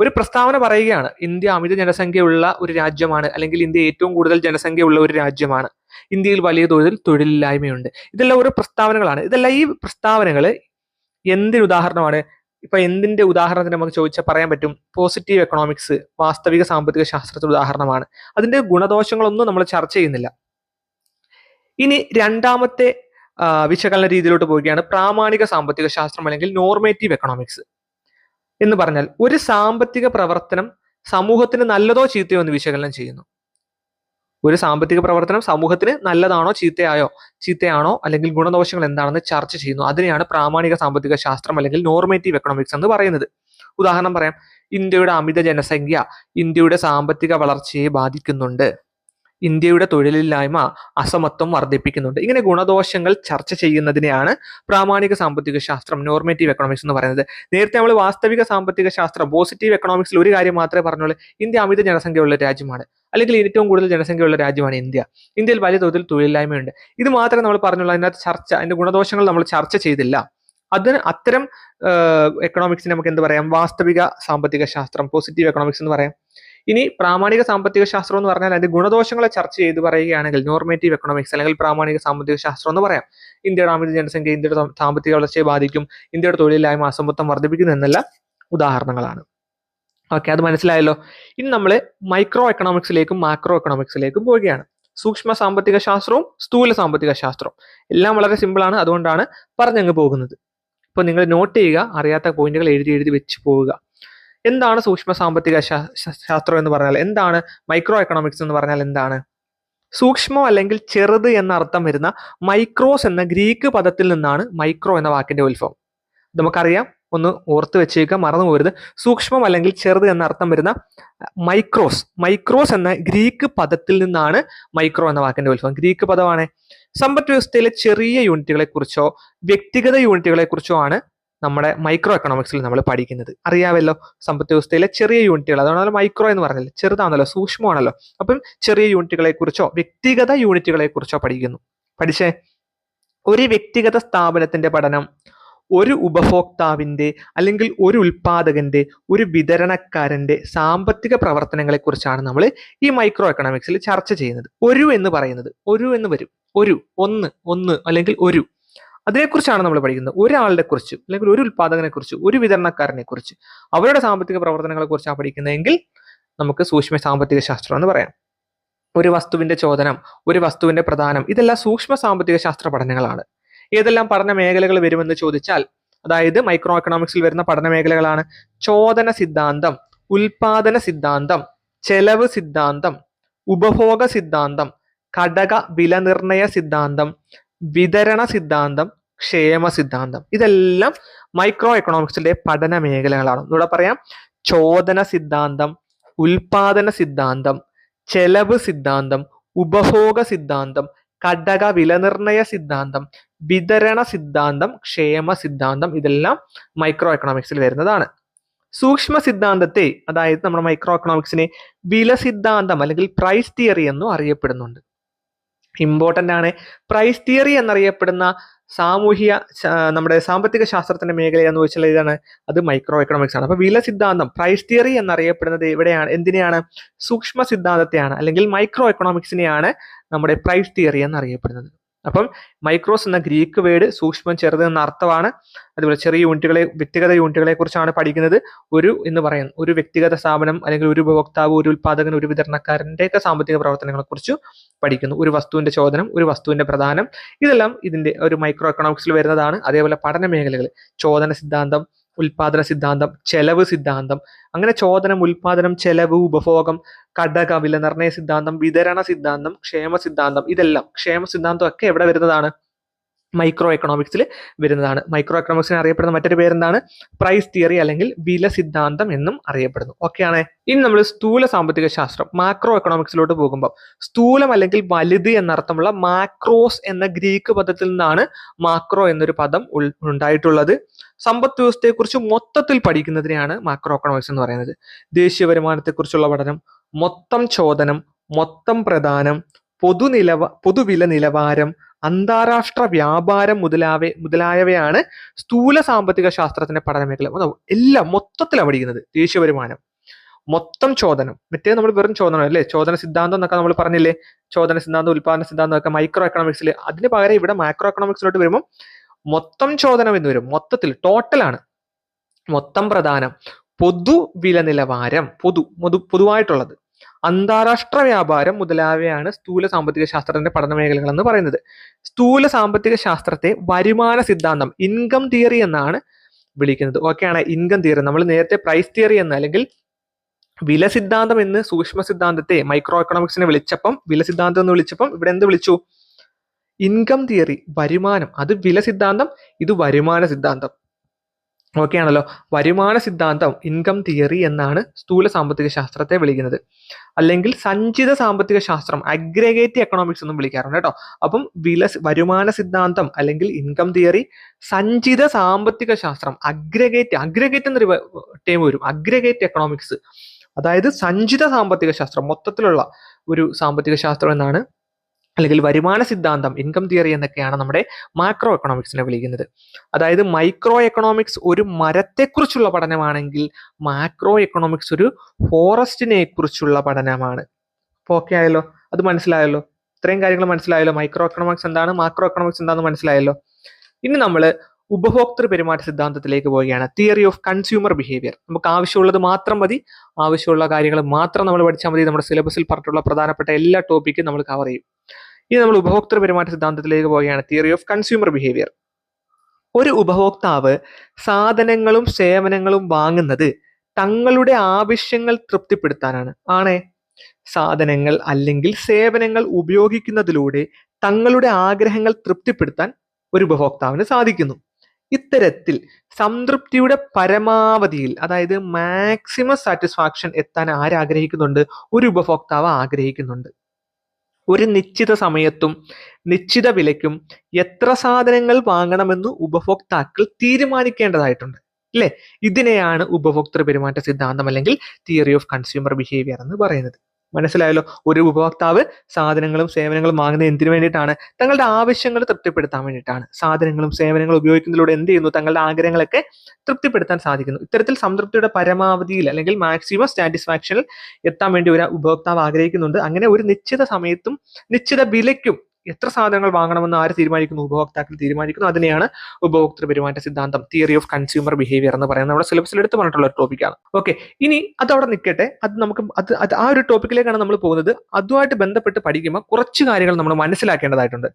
ഒരു പ്രസ്താവന പറയുകയാണ്, ഇന്ത്യ അമിത ജനസംഖ്യയുള്ള ഒരു രാജ്യമാണ്, അല്ലെങ്കിൽ ഇന്ത്യ ഏറ്റവും കൂടുതൽ ജനസംഖ്യ ഉള്ള ഒരു രാജ്യമാണ്, ഇന്ത്യയിൽ വലിയ തോതിൽ തൊഴിലില്ലായ്മയുണ്ട്. ഇതെല്ലാം ഒരു പ്രസ്താവനകളാണ്. ഇതെല്ലാം ഈ പ്രസ്താവനകൾ എന്തിനുദാഹരണമാണ്? ഇപ്പൊ എന്തിന്റെ ഉദാഹരണത്തിന് നമുക്ക് ചോദിച്ചാൽ പറയാൻ പറ്റും, പോസിറ്റീവ് എക്കണോമിക്സ് വാസ്തവിക സാമ്പത്തിക ശാസ്ത്രത്തിന് ഉദാഹരണമാണ്. അതിന്റെ ഗുണദോഷങ്ങളൊന്നും നമ്മൾ ചർച്ച ചെയ്യുന്നില്ല. ഇനി രണ്ടാമത്തെ വിശകലന രീതിയിലോട്ട് പോവുകയാണ്, പ്രാമാണിക സാമ്പത്തിക ശാസ്ത്രം അല്ലെങ്കിൽ നോർമേറ്റീവ് എക്കണോമിക്സ് എന്ന് പറഞ്ഞാൽ ഒരു സാമ്പത്തിക പ്രവർത്തനം സമൂഹത്തിന് നല്ലതോ ചീത്തയോ എന്ന് വിശകലനം ചെയ്യുന്നു. ഒരു സാമ്പത്തിക പ്രവർത്തനം സമൂഹത്തിന് നല്ലതാണോ ചീത്തയാണോ അല്ലെങ്കിൽ ഗുണദോഷങ്ങൾ എന്താണെന്ന് ചർച്ച ചെയ്യുന്നു. അതിനെയാണ് പ്രാമാണിക സാമ്പത്തിക ശാസ്ത്രം അല്ലെങ്കിൽ നോർമേറ്റീവ് എക്കണോമിക്സ് എന്ന് പറയുന്നത്. ഉദാഹരണം പറയാം, ഇന്ത്യയുടെ അമിത ജനസംഖ്യ ഇന്ത്യയുടെ സാമ്പത്തിക വളർച്ചയെ ബാധിക്കുന്നുണ്ട്, ഇന്ത്യയുടെ തൊഴിലില്ലായ്മ അസമത്വം വർദ്ധിപ്പിക്കുന്നുണ്ട്. ഇങ്ങനെ ഗുണദോഷങ്ങൾ ചർച്ച ചെയ്യുന്നതിനെയാണ് പ്രാമാണിക സാമ്പത്തിക ശാസ്ത്രം, നോർമേറ്റീവ് എക്കണോമിക്സ് എന്ന് പറയുന്നത്. നേരത്തെ നമ്മൾ വാസ്തവിക സാമ്പത്തിക ശാസ്ത്രം, പോസിറ്റീവ് എക്കണോമിക്സിൽ ഒരു കാര്യം മാത്രമേ പറഞ്ഞുള്ളൂ, ഇന്ത്യ അമിത ജനസംഖ്യയുള്ള രാജ്യമാണ്, അല്ലെങ്കിൽ ഏറ്റവും കൂടുതൽ ജനസംഖ്യയുള്ള രാജ്യമാണ് ഇന്ത്യ, ഇന്ത്യയിൽ വലിയ തോതിൽ തൊഴിലില്ലായ്മയുണ്ട്. ഇത് മാത്രമേ നമ്മൾ പറഞ്ഞുള്ളൂ. അതിനകത്ത് അതിന്റെ ഗുണദോഷങ്ങൾ നമ്മൾ ചർച്ച ചെയ്തില്ല. അത്തരം എക്കണോമിക്സിന് നമുക്ക് എന്ത് പറയാം? വാസ്തവിക സാമ്പത്തിക ശാസ്ത്രം, പോസിറ്റീവ് എക്കണോമിക്സ് എന്ന് പറയാം. ഇനി പ്രാമാണിക സാമ്പത്തിക ശാസ്ത്രം എന്ന് പറഞ്ഞാൽ അതിന്റെ ഗുണദോഷങ്ങളെ ചർച്ച ചെയ്ത് പറയുകയാണെങ്കിൽ നോർമേറ്റീവ് എക്കണോമിക്സ് അല്ലെങ്കിൽ പ്രാമാണിക സാമ്പത്തിക ശാസ്ത്രം എന്ന് പറയാം. ഇന്ത്യയുടെ അമിത ജനസംഖ്യ ഇന്ത്യയുടെ സാമ്പത്തിക വളർച്ചയെ ബാധിക്കും, ഇന്ത്യയുടെ തൊഴിലില്ലായ്മ അസമത്വം വർദ്ധിപ്പിക്കുന്നു എന്നല്ല ഉദാഹരണങ്ങളാണ്. ഓക്കെ, അത് മനസ്സിലായല്ലോ. ഇനി നമ്മൾ മൈക്രോ എക്കണോമിക്സിലേക്കും മാക്രോ എക്കണോമിക്സിലേക്കും പോവുകയാണ്. സൂക്ഷ്മ സാമ്പത്തിക ശാസ്ത്രവും സ്ഥൂല സാമ്പത്തിക ശാസ്ത്രവും എല്ലാം വളരെ സിമ്പിളാണ്, അതുകൊണ്ടാണ് പറഞ്ഞങ്ങ് പോകുന്നത്. ഇപ്പൊ നിങ്ങൾ നോട്ട് ചെയ്യുക, അറിയാത്ത പോയിന്റുകൾ എഴുതി വെച്ച് പോവുക. എന്താണ് സൂക്ഷ്മ സാമ്പത്തിക ശാസ്ത്രം എന്ന് പറഞ്ഞാൽ? എന്താണ് മൈക്രോ എക്കണോമിക്സ് എന്ന് പറഞ്ഞാൽ? എന്താണ്? സൂക്ഷ്മം അല്ലെങ്കിൽ ചെറുത് എന്ന അർത്ഥം വരുന്ന മൈക്രോസ് എന്ന ഗ്രീക്ക് പദത്തിൽ നിന്നാണ് മൈക്രോ എന്ന വാക്കിന്റെ ഉത്ഭവം. നമുക്കറിയാം, ഒന്ന് ഓർത്ത് വെച്ചേക്കുക, മറന്നു പോകരുത്. സൂക്ഷ്മം അല്ലെങ്കിൽ ചെറുത് എന്ന അർത്ഥം വരുന്ന മൈക്രോസ് എന്ന ഗ്രീക്ക് പദത്തിൽ നിന്നാണ് മൈക്രോ എന്ന വാക്കിന്റെ ഉത്ഭവം. ഗ്രീക്ക് പദമാണ്. സമ്പദ് വ്യവസ്ഥയിലെ ചെറിയ യൂണിറ്റുകളെ കുറിച്ചോ വ്യക്തിഗത യൂണിറ്റുകളെ കുറിച്ചോ ആണ് നമ്മുടെ മൈക്രോ എക്കണോമിക്സിൽ നമ്മൾ പഠിക്കുന്നത്. അറിയാമല്ലോ, സമ്പദ് വ്യവസ്ഥയിലെ ചെറിയ യൂണിറ്റുകൾ, അതാണല്ലോ മൈക്രോ എന്ന് പറഞ്ഞത്. ചെറുതാണല്ലോ, സൂക്ഷ്മമാണല്ലോ. അപ്പം ചെറിയ യൂണിറ്റുകളെ കുറിച്ചോ വ്യക്തിഗത യൂണിറ്റുകളെ കുറിച്ചോ പഠിച്ചേ. ഒരു വ്യക്തിഗത സ്ഥാപനത്തിന്റെ പഠനം ഒരു ഉപഭോക്താവിന്റെ അല്ലെങ്കിൽ ഒരു ഉൽപാദകന്റെ, ഒരു വിതരണക്കാരന്റെ സാമ്പത്തിക പ്രവർത്തനങ്ങളെ കുറിച്ചാണ് നമ്മൾ ഈ മൈക്രോ എക്കണോമിക്സിൽ ചർച്ച ചെയ്യുന്നത്. ഒരു എന്ന് പറയുന്നത് എന്ന് വരും, ഒന്ന് അല്ലെങ്കിൽ ഒരു, അതിനെക്കുറിച്ചാണ് നമ്മൾ പഠിക്കുന്നത്. ഒരാളുടെ കുറിച്ച് അല്ലെങ്കിൽ ഒരു ഉൽപാദകനെ കുറിച്ച്, ഒരു വിതരണക്കാരനെ കുറിച്ച്, അവരുടെ സാമ്പത്തിക പ്രവർത്തനങ്ങളെ കുറിച്ചാണ് പഠിക്കുന്നതെങ്കിൽ നമുക്ക് സൂക്ഷ്മ സാമ്പത്തിക ശാസ്ത്രം എന്ന് പറയാം. ഒരു വസ്തുവിന്റെ ചോദനം, ഒരു വസ്തുവിന്റെ പ്രധാനം, ഇതെല്ലാം സൂക്ഷ്മ സാമ്പത്തിക ശാസ്ത്ര പഠനങ്ങളാണ്. ഏതെല്ലാം പഠന മേഖലകൾ വരുമെന്ന് ചോദിച്ചാൽ, അതായത് മൈക്രോ എക്കണോമിക്സിൽ വരുന്ന പഠന മേഖലകളാണ് ചോദന സിദ്ധാന്തം, ഉൽപാദന സിദ്ധാന്തം, ചെലവ് സിദ്ധാന്തം, ഉപഭോഗ സിദ്ധാന്തം, ഘടക വിലനിർണയ സിദ്ധാന്തം, വിതരണ സിദ്ധാന്തം, ക്ഷേമ സിദ്ധാന്തം. ഇതെല്ലാം മൈക്രോ എക്കണോമിക്സിന്റെ പഠന മേഖലകളാണ്. ഇവിടെ പറയാം, ചോദന സിദ്ധാന്തം, ഉൽപാദന സിദ്ധാന്തം, ചെലവ് സിദ്ധാന്തം, ഉപഭോഗ സിദ്ധാന്തം, ഘടക വിലനിർണയ സിദ്ധാന്തം, വിതരണ സിദ്ധാന്തം, ക്ഷേമ സിദ്ധാന്തം, ഇതെല്ലാം മൈക്രോ എക്കണോമിക്സിൽ വരുന്നതാണ്. സൂക്ഷ്മ സിദ്ധാന്തത്തെ, അതായത് നമ്മുടെ മൈക്രോ എക്കണോമിക്സിനെ വില സിദ്ധാന്തം അല്ലെങ്കിൽ പ്രൈസ് തിയറി എന്നും അറിയപ്പെടുന്നുണ്ട്. ഇമ്പോർട്ടന്റ് ആണ്. പ്രൈസ് തിയറി എന്നറിയപ്പെടുന്ന നമ്മുടെ സാമ്പത്തിക ശാസ്ത്രത്തിന്റെ മേഖല എന്ന് വെച്ചാൽ ഇതാണ്, അത് മൈക്രോ എക്കണോമിക്സ് ആണ്. അപ്പൊ വില സിദ്ധാന്തം, പ്രൈസ് തിയറി എന്നറിയപ്പെടുന്നത് എവിടെയാണ്, എന്തിനെയാണ്? സൂക്ഷ്മ സിദ്ധാന്തത്തെയാണ്, അല്ലെങ്കിൽ മൈക്രോ എക്കണോമിക്സിനെയാണ് നമ്മുടെ പ്രൈസ് തിയറി എന്നറിയപ്പെടുന്നത്. അപ്പം മൈക്രോസ് എന്ന ഗ്രീക്ക് വേർഡ് സൂക്ഷ്മം, ചെറുത് എന്ന അർത്ഥമാണ്. അതുപോലെ ചെറിയ യൂണിറ്റുകളെ, വ്യക്തിഗത യൂണിറ്റുകളെ കുറിച്ചാണ് പഠിക്കുന്നത്. എന്ന് പറയുന്നത് ഒരു വ്യക്തിഗത സ്ഥാപനം അല്ലെങ്കിൽ ഒരു ഉപഭോക്താവ്, ഒരു ഉൽപാദകൻ, ഒരു വിതരണക്കാരൻ്റെയൊക്കെ സാമ്പത്തിക പ്രവർത്തനങ്ങളെ കുറിച്ച് പഠിക്കുന്നു. ഒരു വസ്തുവിന്റെ ചോദനം, ഒരു വസ്തുവിന്റെ പ്രധാനം, ഇതെല്ലാം ഇതിന്റെ ഒരു മൈക്രോ എക്കണോമിക്സിൽ വരുന്നതാണ്. അതേപോലെ പഠന മേഖലകൾ ചോദന സിദ്ധാന്തം, ഉൽപാദന സിദ്ധാന്തം, ചെലവ് സിദ്ധാന്തം, അങ്ങനെ ചോദനം, ഉൽപാദനം, ചെലവ്, ഉപഭോഗം, ഘടക വിലനിർണയ സിദ്ധാന്തം, വിതരണ സിദ്ധാന്തം, ക്ഷേമ സിദ്ധാന്തം, ഇതെല്ലാം ക്ഷേമ സിദ്ധാന്തം ഒക്കെ എവിടെ വരുന്നതാണ്? മൈക്രോ എക്കണോമിക്സിൽ വരുന്നതാണ്. മൈക്രോ എക്കണോമിക്സിനെ അറിയപ്പെടുന്ന മറ്റൊരു പേരെന്താണ്? പ്രൈസ് തിയറി അല്ലെങ്കിൽ വില സിദ്ധാന്തം എന്നും അറിയപ്പെടുന്നു. ഓക്കെയാണ്. ഇനി നമ്മൾ സ്ഥൂല സാമ്പത്തിക ശാസ്ത്രം മാക്രോ എക്കണോമിക്സിലോട്ട് പോകുമ്പോൾ, സ്ഥൂലം അല്ലെങ്കിൽ വലുത് എന്നർത്ഥമുള്ള മാക്രോസ് എന്ന ഗ്രീക്ക് പദത്തിൽ നിന്നാണ് മാക്രോ എന്നൊരു പദം ഉണ്ടായിട്ടുള്ളത്. സമ്പദ് വ്യവസ്ഥയെക്കുറിച്ച് മൊത്തത്തിൽ പഠിക്കുന്നതിനെയാണ് മാക്രോ എക്കണോമിക്സ് എന്ന് പറയുന്നത്. ദേശീയ വരുമാനത്തെക്കുറിച്ചുള്ള പഠനം, മൊത്തം ചോദനം, മൊത്തം പ്രധാനം, പൊതുവില നിലവാരം, അന്താരാഷ്ട്ര വ്യാപാരം മുതലായവയാണ് സ്ഥൂല സാമ്പത്തിക ശാസ്ത്രത്തിന്റെ പഠന മേഖല. എല്ലാം മൊത്തത്തിലാണ് പഠിക്കുന്നത്. ദേശീയ വരുമാനം, മൊത്തം ചോദനം, മറ്റേ നമ്മൾ വെറും ചോദനം അല്ലേ, ചോദന സിദ്ധാന്തം എന്നൊക്കെ നമ്മൾ പറഞ്ഞില്ലേ, ചോദന സിദ്ധാന്തം, ഉൽപാദന സിദ്ധാന്തം ഒക്കെ മൈക്രോ എക്കണോമിക്സിൽ. അതിന് പകരം ഇവിടെ മാക്രോ എക്കണോമിക്സിലോട്ട് വരുമ്പോൾ മൊത്തം ചോദനം എന്ന് വരും. മൊത്തത്തിൽ ടോട്ടലാണ്. മൊത്തം പ്രധാനം, പൊതുവില നിലവാരം, പൊതുവായിട്ടുള്ളത്, അന്താരാഷ്ട്ര വ്യാപാരം മുതലായവയാണ് സ്ഥൂല സാമ്പത്തിക ശാസ്ത്രത്തിന്റെ പഠന മേഖലകൾ എന്ന് പറയുന്നത്. സ്ഥൂല സാമ്പത്തിക ശാസ്ത്രത്തെ വരുമാന സിദ്ധാന്തം, ഇൻകം തിയറി എന്നാണ് വിളിക്കുന്നത്. ഓക്കെയാണ്. ഇൻകം തിയറി, നമ്മൾ നേരത്തെ പ്രൈസ് തിയറി എന്ന് അല്ലെങ്കിൽ വില സിദ്ധാന്തം എന്ന് സൂക്ഷ്മ സിദ്ധാന്തത്തെ മൈക്രോ എക്കണോമിക്സിനെ വിളിച്ചപ്പം, വില സിദ്ധാന്തം എന്ന് വിളിച്ചപ്പം ഇവിടെ എന്ത് വിളിച്ചു? ഇൻകം തിയറി, വരുമാനം. അത് വില സിദ്ധാന്തം, ഇത് വരുമാന സിദ്ധാന്തം. ഓക്കെ ആണല്ലോ. വരുമാന സിദ്ധാന്തം, ഇൻകം തിയറി എന്നാണ് സ്ഥൂല സാമ്പത്തിക ശാസ്ത്രത്തെ വിളിക്കുന്നത്. അല്ലെങ്കിൽ സഞ്ചിത സാമ്പത്തിക ശാസ്ത്രം, അഗ്രഗേറ്റ് എക്കണോമിക്സ് എന്നും വിളിക്കാറുണ്ട് കേട്ടോ. അപ്പം വരുമാന സിദ്ധാന്തം അല്ലെങ്കിൽ ഇൻകം തിയറി, സഞ്ചിത സാമ്പത്തിക ശാസ്ത്രം, അഗ്രഗേറ്റ് എന്നൊരു ടേം വരും, അഗ്രഗേറ്റ് എക്കണോമിക്സ്, അതായത് സഞ്ചിത സാമ്പത്തിക ശാസ്ത്രം, മൊത്തത്തിലുള്ള ഒരു സാമ്പത്തിക ശാസ്ത്രം എന്നാണ്, അല്ലെങ്കിൽ വരുമാന സിദ്ധാന്തം, ഇൻകം തിയറി എന്നൊക്കെയാണ് നമ്മുടെ മാക്രോ എക്കണോമിക്സിനെ വിളിക്കുന്നത്. അതായത് മൈക്രോ എക്കണോമിക്സ് ഒരു മരത്തെക്കുറിച്ചുള്ള പഠനമാണെങ്കിൽ മാക്രോ എക്കണോമിക്സ് ഒരു ഫോറസ്റ്റിനെ കുറിച്ചുള്ള പഠനമാണ്. അപ്പോൾ ഓക്കെ ആയല്ലോ, അത് മനസ്സിലായല്ലോ, ഇത്രയും കാര്യങ്ങൾ മനസ്സിലായല്ലോ. മൈക്രോ എക്കണോമിക്സ് എന്താണ്, മാക്രോ എക്കണോമിക്സ് എന്താണെന്ന് മനസ്സിലായല്ലോ. ഇനി നമ്മൾ ഉപഭോക്തൃ പെരുമാറ്റ സിദ്ധാന്തത്തിലേക്ക് പോവുകയാണ്. Theory of consumer behaviour. നമുക്ക് ആവശ്യമുള്ളത് മാത്രം മതി, ആവശ്യമുള്ള കാര്യങ്ങൾ മാത്രം നമ്മൾ പഠിച്ചാൽ മതി. നമ്മുടെ സിലബസിൽ പറഞ്ഞിട്ടുള്ള പ്രധാനപ്പെട്ട എല്ലാ ടോപ്പിക്കും നമ്മൾ കവർ ചെയ്യും. ഇനി നമ്മൾ ഉപഭോക്തൃ പെരുമാറ്റ സിദ്ധാന്തത്തിലേക്ക് പോവുകയാണ്. Theory of consumer behaviour. ഒരു ഉപഭോക്താവ് സാധനങ്ങളും സേവനങ്ങളും വാങ്ങുന്നത് തങ്ങളുടെ ആവശ്യങ്ങൾ തൃപ്തിപ്പെടുത്താനാണ്. സാധനങ്ങൾ അല്ലെങ്കിൽ സേവനങ്ങൾ ഉപയോഗിക്കുന്നതിലൂടെ തങ്ങളുടെ ആഗ്രഹങ്ങൾ തൃപ്തിപ്പെടുത്താൻ ഒരു ഉപഭോക്താവിന് സാധിക്കുന്നു. ഇത്തരത്തിൽ സംതൃപ്തിയുടെ പരമാവധിയിൽ, അതായത് മാക്സിമം സാറ്റിസ്ഫാക്ഷൻ എത്താൻ ആരാഗ്രഹിക്കുന്നുണ്ട്? ഒരു ഉപഭോക്താവ് ആഗ്രഹിക്കുന്നുണ്ട്. ഒരു നിശ്ചിത സമയത്തും നിശ്ചിത വിലയ്ക്കും എത്ര സാധനങ്ങൾ വാങ്ങണമെന്ന് ഉപഭോക്താക്കൾ തീരുമാനിക്കേണ്ടതായിട്ടുണ്ട് അല്ലെ? ഇതിനെയാണ് ഉപഭോക്തൃ പെരുമാറ്റ സിദ്ധാന്തം അല്ലെങ്കിൽ തിയറി ഓഫ് കൺസ്യൂമർ ബിഹേവിയർ എന്ന് പറയുന്നത്. മനസ്സിലായല്ലോ? ഒരു ഉപഭോക്താവ് സാധനങ്ങളും സേവനങ്ങളും വാങ്ങുന്നത് എന്തിനു വേണ്ടിയിട്ടാണ്? തങ്ങളുടെ ആവശ്യങ്ങൾ തൃപ്തിപ്പെടുത്താൻ വേണ്ടിയിട്ടാണ്. സാധനങ്ങളും സേവനങ്ങളും ഉപയോഗിക്കുന്നതിലൂടെ എന്ത് ചെയ്യുന്നു? തങ്ങളുടെ ആഗ്രഹങ്ങളൊക്കെ തൃപ്തിപ്പെടുത്താൻ സാധിക്കുന്നു. ഇത്തരത്തിൽ സംതൃപ്തിയുടെ പരമാവധിയിൽ അല്ലെങ്കിൽ മാക്സിമം സാറ്റിസ്ഫാക്ഷനിൽ എത്താൻ വേണ്ടി ഒരു ഉപഭോക്താവ് ആഗ്രഹിക്കുന്നുണ്ട്. അങ്ങനെ ഒരു നിശ്ചിത സമയത്തും നിശ്ചിത വിലയ്ക്കും എത്ര സാധനങ്ങൾ വാങ്ങണമെന്ന് ആര് തീരുമാനിക്കുന്നു? ഉപഭോക്താക്കൾ തീരുമാനിക്കുന്നു. അതിനെയാണ് ഉപഭോക്തൃ പെരുമാറ്റ സിദ്ധാന്തം, തിയറി ഓഫ് കൺസ്യൂമർ ബിഹേവിയർ എന്ന് പറയുന്നത് നമ്മുടെ സിലബസിൽ എടുത്ത് പറഞ്ഞിട്ടുള്ള ഒരു ടോപ്പിക്കാണ്. ഓക്കെ, ഇനി അതവിടെ നിൽക്കട്ടെ. അത് നമുക്ക് ആ ഒരു ടോപ്പിക്കിലേക്കാണ് നമ്മൾ പോകുന്നത്. അതുമായിട്ട് ബന്ധപ്പെട്ട് പഠിക്കുമ്പോൾ കുറച്ച് കാര്യങ്ങൾ നമ്മൾ മനസ്സിലാക്കേണ്ടതായിട്ടുണ്ട്.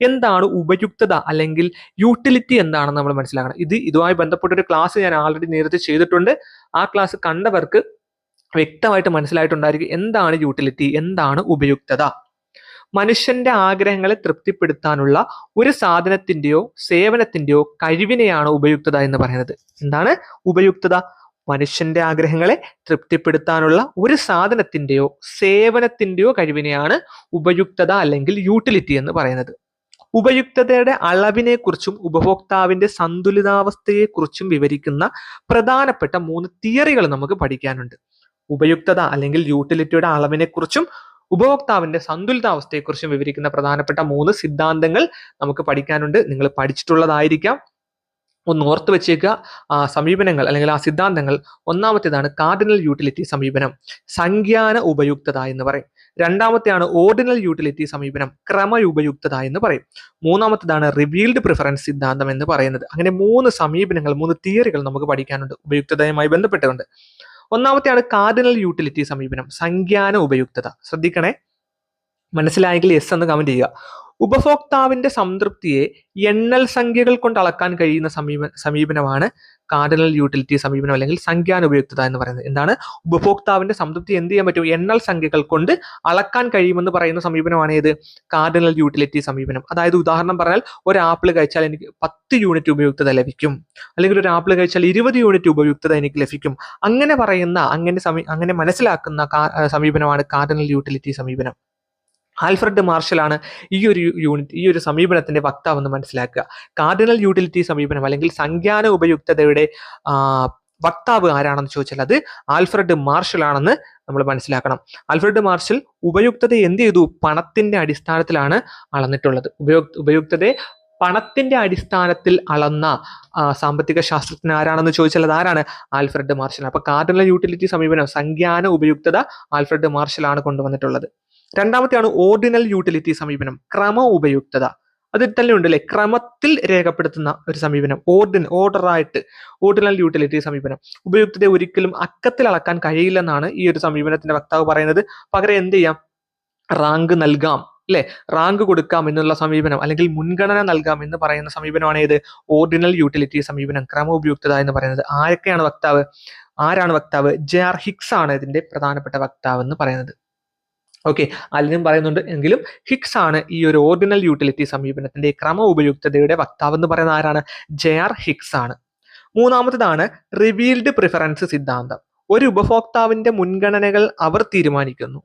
എന്താണ് ഉപയുക്തത അല്ലെങ്കിൽ യൂട്ടിലിറ്റി എന്താണെന്ന് നമ്മൾ മനസ്സിലാക്കണം. ഇതുമായി ബന്ധപ്പെട്ടൊരു ക്ലാസ് ഞാൻ ആൾറെഡി നേരത്തെ ചെയ്തിട്ടുണ്ട്. ആ ക്ലാസ് കണ്ടവർക്ക് വ്യക്തമായിട്ട് മനസ്സിലായിട്ടുണ്ടായിരിക്കും എന്താണ് യൂട്ടിലിറ്റി, എന്താണ് ഉപയുക്തത. മനുഷ്യന്റെ ആഗ്രഹങ്ങളെ തൃപ്തിപ്പെടുത്താനുള്ള ഒരു സാധനത്തിന്റെയോ സേവനത്തിന്റെയോ കഴിവിനെയാണ് ഉപയുക്തത എന്ന് പറയുന്നത്. എന്താണ് ഉപയുക്തത? മനുഷ്യന്റെ ആഗ്രഹങ്ങളെ തൃപ്തിപ്പെടുത്താനുള്ള ഒരു സാധനത്തിന്റെയോ സേവനത്തിന്റെയോ കഴിവിനെയാണ് ഉപയുക്തത അല്ലെങ്കിൽ യൂട്ടിലിറ്റി എന്ന് പറയുന്നത്. ഉപയുക്തതയുടെ അളവിനെ കുറിച്ചും ഉപഭോക്താവിന്റെ സന്തുലിതാവസ്ഥയെക്കുറിച്ചും വിവരിക്കുന്ന പ്രധാനപ്പെട്ട 3 തിയറികൾ നമുക്ക് പഠിക്കാനുണ്ട്. ഉപയുക്തത അല്ലെങ്കിൽ യൂട്ടിലിറ്റിയുടെ അളവിനെ കുറിച്ചും ഉപഭോക്താവിന്റെ സന്തുലിതാവസ്ഥയെക്കുറിച്ചും വിവരിക്കുന്ന പ്രധാനപ്പെട്ട 3 സിദ്ധാന്തങ്ങൾ നമുക്ക് പഠിക്കാനുണ്ട്. നിങ്ങൾ പഠിച്ചിട്ടുള്ളതായിരിക്കാം. ഒന്ന് ഓർത്ത് വെച്ചേക്കുക സമീപനങ്ങൾ അല്ലെങ്കിൽ ആ സിദ്ധാന്തങ്ങൾ. ഒന്നാമത്തേതാണ് കാർഡിനൽ യൂട്ടിലിറ്റി സമീപനം, സംഖ്യാന ഉപയുക്തത എന്ന് പറയും. രണ്ടാമത്തെയാണ് ഓർഡിനൽ യൂട്ടിലിറ്റി സമീപനം, ക്രമ ഉപയുക്തത എന്ന് പറയും. മൂന്നാമത്തേതാണ് റിവീൽഡ് പ്രിഫറൻസ് സിദ്ധാന്തം എന്ന് പറയുന്നത്. അങ്ങനെ 3 സമീപനങ്ങൾ, 3 തിയറികൾ നമുക്ക് പഠിക്കാനുണ്ട് ഉപയുക്തതയുമായി ബന്ധപ്പെട്ടുകൊണ്ട്. ഒന്നാമത്തെയാണ് കാർഡിനൽ യൂട്ടിലിറ്റി സമീപനം, സംഖ്യാന ഉപയുക്തത. ശ്രദ്ധിക്കണേ, മനസ്സിലായെങ്കിൽ യെസ് എന്ന് കമന്റ് ചെയ്യുക. ഉപഭോക്താവിന്റെ സംതൃപ്തിയെ എണ്ണൽ സംഖ്യകൾ കൊണ്ട് അളക്കാൻ കഴിയുന്ന സമീപനമാണ് കാർഡിനൽ യൂട്ടിലിറ്റി സമീപനം അല്ലെങ്കിൽ സംഖ്യാന ഉപയുക്തത എന്ന് പറയുന്നത്. എന്താണ്? ഉപഭോക്താവിന്റെ സംതൃപ്തി എന്ത് ചെയ്യാൻ പറ്റും? എണ്ണൽ സംഖ്യകൾ കൊണ്ട് അളക്കാൻ കഴിയുമെന്ന് പറയുന്ന സമീപനമാണ് ഏത്? കാർഡിനൽ യൂട്ടിലിറ്റി സമീപനം. അതായത് ഉദാഹരണം പറഞ്ഞാൽ, ഒരു ആപ്പിൾ കഴിച്ചാൽ എനിക്ക് 10 യൂണിറ്റ് ഉപയുക്തത ലഭിക്കും, അല്ലെങ്കിൽ ഒരു ആപ്പിൾ കഴിച്ചാൽ 20 യൂണിറ്റ് ഉപയുക്തത എനിക്ക് ലഭിക്കും. അങ്ങനെ പറയുന്ന, അങ്ങനെ മനസ്സിലാക്കുന്ന സമീപനമാണ് കാർഡിനൽ യൂട്ടിലിറ്റി സമീപനം. ആൽഫ്രഡ് മാർഷലാണ് ഈ ഒരു സമീപനത്തിന്റെ വക്താവെന്ന് മനസ്സിലാക്കുക. കാർഡിനൽ യൂട്ടിലിറ്റി സമീപനം അല്ലെങ്കിൽ സംഖ്യാന ഉപയുക്തതയുടെ വക്താവ് ആരാണെന്ന് ചോദിച്ചാൽ അത് ആൽഫ്രഡ് മാർഷൽ ആണെന്ന് നമ്മൾ മനസ്സിലാക്കണം. ആൽഫ്രഡ് മാർഷൽ ഉപയുക്തത എന്ത് ചെയ്തു? പണത്തിന്റെ അടിസ്ഥാനത്തിലാണ് അളന്നിട്ടുള്ളത്. ഉപയുക്തതയെ പണത്തിന്റെ അടിസ്ഥാനത്തിൽ അളന്ന സാമ്പത്തിക ശാസ്ത്രജ്ഞൻ ആരാണെന്ന് ചോദിച്ചാൽ അത് ആരാണ്? Alfred marshal. അപ്പൊ കാർഡിനൽ യൂട്ടിലിറ്റി സമീപനം, സംഖ്യാന ഉപയുക്തത ആൽഫ്രഡ് മാർഷൽ ആണ് കൊണ്ടുവന്നിട്ടുള്ളത്. രണ്ടാമത്തെയാണ് ഓർഡിനൽ യൂട്ടിലിറ്റി സമീപനം, ക്രമ ഉപയുക്തത. അതിൽ തന്നെ ഉണ്ടല്ലേ, ക്രമത്തിൽ രേഖപ്പെടുത്തുന്ന ഒരു സമീപനം, ഓർഡറായിട്ട് ഓർഡിനൽ യൂട്ടിലിറ്റി സമീപനം. ഉപയുക്തതയെ ഒരിക്കലും അക്കത്തിൽ അളക്കാൻ കഴിയില്ലെന്നാണ് ഈ ഒരു സമീപനത്തിന്റെ വക്താവ് പറയുന്നത്. പകരം എന്ത് ചെയ്യാം? റാങ്ക് നൽകാം, അല്ലെ, റാങ്ക് കൊടുക്കാം എന്നുള്ള സമീപനം, അല്ലെങ്കിൽ മുൻഗണന നൽകാം എന്ന് പറയുന്ന സമീപനമാണ് ഏത്? ഓർഡിനൽ യൂട്ടിലിറ്റി സമീപനം, ക്രമ ഉപയുക്തത എന്ന് പറയുന്നത്. ആരാണ് വക്താവ്? ജെ.ആർ. ഹിക്സ് ആണ് ഇതിന്റെ പ്രധാനപ്പെട്ട വക്താവ് എന്ന് പറയുന്നത്. ഓക്കെ, അല്ലെങ്കിലും പറയുന്നുണ്ട്, എങ്കിലും ഹിക്സ് ആണ് ഈ ഒരു ഓർഡിനൽ യൂട്ടിലിറ്റി സമീപനത്തിന്റെ ക്രമ ഉപയുക്തതയുടെ വക്താവ് എന്ന് പറയുന്ന ആരാണ്? ജെ.ആർ. ഹിക്സ് ആണ്. മൂന്നാമത്തേതാണ് റിവീൽഡ് പ്രിഫറൻസ് സിദ്ധാന്തം. ഒരു ഉപഭോക്താവിന്റെ മുൻഗണനകൾ അവർ തീരുമാനിക്കുന്നു.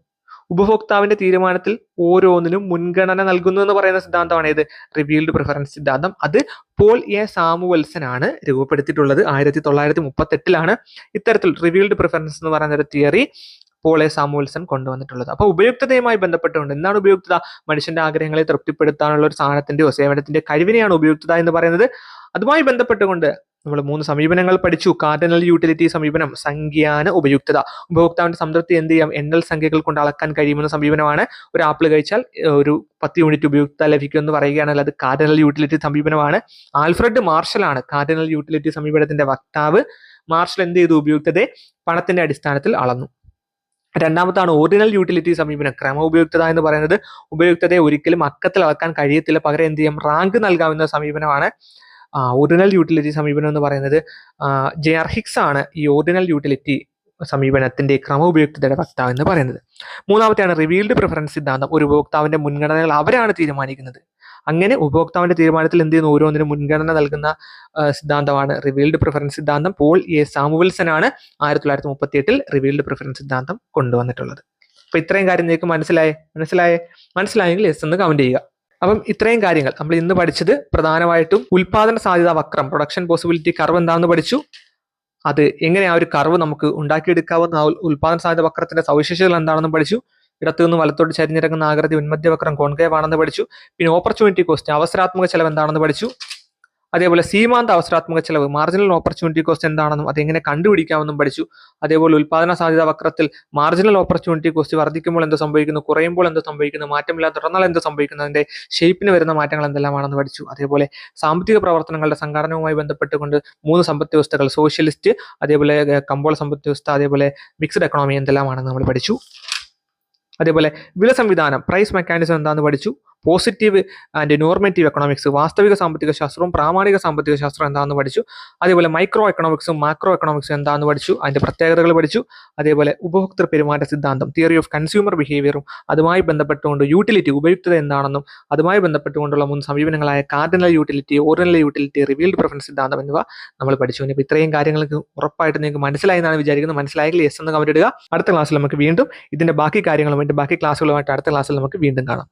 ഉപഭോക്താവിന്റെ തീരുമാനത്തിൽ ഓരോന്നിനും മുൻഗണന നൽകുന്നു എന്ന് പറയുന്ന സിദ്ധാന്തമാണ് ഏത്? റിവീൽഡ് പ്രിഫറൻസ് സിദ്ധാന്തം. അത് പോൾ എ സാമുവൽസൺ ആണ് രൂപപ്പെടുത്തിയിട്ടുള്ളത്. 1938 ഇത്തരത്തിൽ റിവീൽഡ് പ്രിഫറൻസ് എന്ന് പറയുന്ന ഒരു തിയറി പോൾ എ സാമുവൽസൺ കൊണ്ടുവന്നിട്ടുള്ളത്. അപ്പൊ ഉപയുക്തതയുമായി ബന്ധപ്പെട്ടുകൊണ്ട് എന്താണ് ഉപയുക്തത? മനുഷ്യന്റെ ആഗ്രഹങ്ങളെ തൃപ്തിപ്പെടുത്താനുള്ള ഒരു സാധനത്തിന്റെയോ സേവനത്തിന്റെ കഴിവിനെയാണ് ഉപയുക്തത എന്ന് പറയുന്നത്. അതുമായി ബന്ധപ്പെട്ടുകൊണ്ട് നമ്മൾ 3 സമീപനങ്ങൾ പഠിച്ചു. കാർഡിനൽ യൂട്ടിലിറ്റി സമീപനം, സംഖ്യാന ഉപയുക്തത. ഉപഭോക്താവിന്റെ സംതൃപ്തി എന്ത് ചെയ്യാം? എണ്ണൽ സംഖ്യകൾ കൊണ്ട് അളക്കാൻ കഴിയുമെന്ന സമീപനമാണ്. ഒരു ആപ്പിൾ കഴിച്ചാൽ ഒരു 10 യൂണിറ്റ് ഉപയുക്തത ലഭിക്കും എന്ന് പറയുകയാണെങ്കിൽ അത് കാർഡിനൽ യൂട്ടിലിറ്റി സമീപനമാണ്. ആൽഫ്രഡ് മാർഷൽ ആണ് കാർഡിനൽ യൂട്ടിലിറ്റി സമീപനത്തിന്റെ വക്താവ്. മാർഷൽ എന്ത് ചെയ്തു? ഉപയുക്തതയെ പണത്തിന്റെ അടിസ്ഥാനത്തിൽ അളന്നു. രണ്ടാമത്താണ് ഓർഡിനൽ യൂട്ടിലിറ്റി സമീപനം, ക്രമ ഉപയുക്തത എന്ന് പറയുന്നത്. ഉപയുക്തതയെ ഒരിക്കലും അക്കത്തിൽ അളക്കാൻ കഴിയത്തില്ല, പകരം എന്ത് ചെയ്യാം? റാങ്ക് നൽകാവുന്ന സമീപനമാണ് ഓർഡിനൽ യൂട്ടിലിറ്റി സമീപനം എന്ന് പറയുന്നത്. ജെ.ആർ. ഹിക്സ് ആണ് ഈ ഓർഡിനൽ യൂട്ടിലിറ്റി സമീപനത്തിന്റെ ക്രമ ഉപയുക്തതയുടെ വക്താവ് എന്ന് പറയുന്നത്. മൂന്നാമത്തെയാണ് റിവീൽഡ് പ്രിഫറൻസ് സിദ്ധാന്തം. ഒരു ഉപഭോക്താവിന്റെ മുൻഗണനകൾ അവരാണ് തീരുമാനിക്കുന്നത്. അങ്ങനെ ഉപഭോക്താവിന്റെ തീരുമാനത്തിൽ എന്ത് ചെയ്യുന്നു? ഓരോന്നിനും മുൻഗണന നൽകുന്ന സിദ്ധാന്തമാണ് റിവീൽഡ് പ്രിഫറൻസ് സിദ്ധാന്തം. പോൾ എ സാമുവൽസൺ ആണ് 1938 റിവീൽഡ് പ്രിഫറൻസ് സിദ്ധാന്തം കൊണ്ടുവന്നിട്ടുള്ളത്. അപ്പൊ ഇത്രയും കാര്യം നിങ്ങൾക്ക് മനസ്സിലായെങ്കിൽ എസ് എന്ന് കമന്റ് ചെയ്യുക. അപ്പം ഇത്രയും കാര്യങ്ങൾ നമ്മൾ ഇന്ന് പഠിച്ചത് പ്രധാനമായിട്ടും ഉൽപാദന സാധ്യതാ വക്രം, പ്രൊഡക്ഷൻ പോസിബിലിറ്റി കർവ് എന്താണെന്ന് പഠിച്ചു. അത് എങ്ങനെ ആ ഒരു കർവ് നമുക്ക് ഉണ്ടാക്കിയെടുക്കാവുന്ന ഉൽപാദന സാധ്യത വക്രത്തിന്റെ സവിശേഷതകൾ എന്താണെന്ന് പഠിച്ചു. ഇടത്തു നിന്ന് വലത്തോട്ട് ചരിഞ്ഞിറങ്ങുന്ന ആകൃതി ഉന്മധ്യവക്രം കോൺകേവ് ആണെന്ന് പഠിച്ചു. പിന്നെ ഓപ്പർച്യൂണിറ്റി കോസ്റ്റ്, അവസരാത്മക ചെലവ് എന്താണെന്ന് പഠിച്ചു. അതേപോലെ സീമാന്ത അവസരാത്മക ചെലവ് മാർജിനൽ ഓപ്പർച്യൂണിറ്റി കോസ്റ്റ് എന്താണെന്നും അതെങ്ങനെ കണ്ടുപിടിക്കാമെന്നും പഠിച്ചു. അതേപോലെ ഉൽപാദന സാധ്യതാ വക്രത്തിൽ മാർജിനൽ ഓപ്പർച്യൂണിറ്റി കോസ്റ്റ് വർദ്ധിക്കുമ്പോൾ എന്ത് സംഭവിക്കുന്നു, കുറയുമ്പോൾ എന്ത് സംഭവിക്കുന്നു, മാറ്റമില്ലാതെ തുടർന്നാൽ എന്ത് സംഭവിക്കുന്നു, അതിന്റെ ഷേപ്പിന് വരുന്ന മാറ്റങ്ങൾ എന്തെല്ലാമാണെന്ന് പഠിച്ചു. അതേപോലെ സാമ്പത്തിക പ്രവർത്തനങ്ങളുടെ സംഘടനവുമായി ബന്ധപ്പെട്ടുകൊണ്ട് 3 സമ്പദ് വ്യവസ്ഥകൾ, സോഷ്യലിസ്റ്റ്, അതേപോലെ കമ്പോള സമ്പദ് വ്യവസ്ഥ, അതേപോലെ മിക്സ്ഡ് എക്കണോമി എന്തെല്ലാമാണെന്ന് നമ്മൾ പഠിച്ചു. അതേപോലെ വില സംവിധാനം, പ്രൈസ് മെക്കാനിസം എന്താണെന്ന് പഠിച്ചു. പോസിറ്റീവ് ആൻഡ് നോർമേറ്റീവ് എക്കണോമിക്സ്, വാസ്തവിക സാമ്പത്തിക ശാസ്ത്രവും പ്രാമാണിക സാമ്പത്തിക ശാസ്ത്രം എന്താണെന്ന് പഠിച്ചു. അതേപോലെ മൈക്രോ എക്കണോമിക്സും മാക്രോ എക്കണോമിക്സും എന്താണെന്ന് പഠിച്ചു, അതിന്റെ പ്രത്യേകതകൾ പഠിച്ചു. അതേപോലെ ഉപഭോക്തൃ പെരുമാറ്റ സിദ്ധാന്തം, തിയറി ഓഫ് കൺസ്യൂമർ ബിഹേവിയറും അതുമായി ബന്ധപ്പെട്ടുകൊണ്ട് യൂട്ടിലിറ്റി, ഉപയുക്തത എന്താണെന്നും അതുമായി ബന്ധപ്പെട്ടുകൊണ്ടുള്ള 3 സമീപനങ്ങളായ cardinal utility, ordinal utility, revealed preference സിദ്ധാന്തം എന്നിവ നമ്മൾ പഠിച്ചു. ഇനിയിപ്പോൾ ഇത്രയും കാര്യങ്ങൾക്ക് ഉറപ്പായിട്ട് നിങ്ങൾക്ക് മനസ്സിലായി എന്നാണ് വിചാരിക്കുന്നത്. മനസ്സിലായെങ്കിൽ യെസ് എന്ന് കമന്റ് ഇടുക. അടുത്ത ക്ലാസ്സിൽ നമുക്ക് വീണ്ടും ഇതിന്റെ ബാക്കി കാര്യങ്ങളുമായിട്ട്, ബാക്കി ക്ലാസ്സുകളുമായിട്ട് അടുത്ത ക്ലാസ്സിൽ നമുക്ക് വീണ്ടും കാണാം.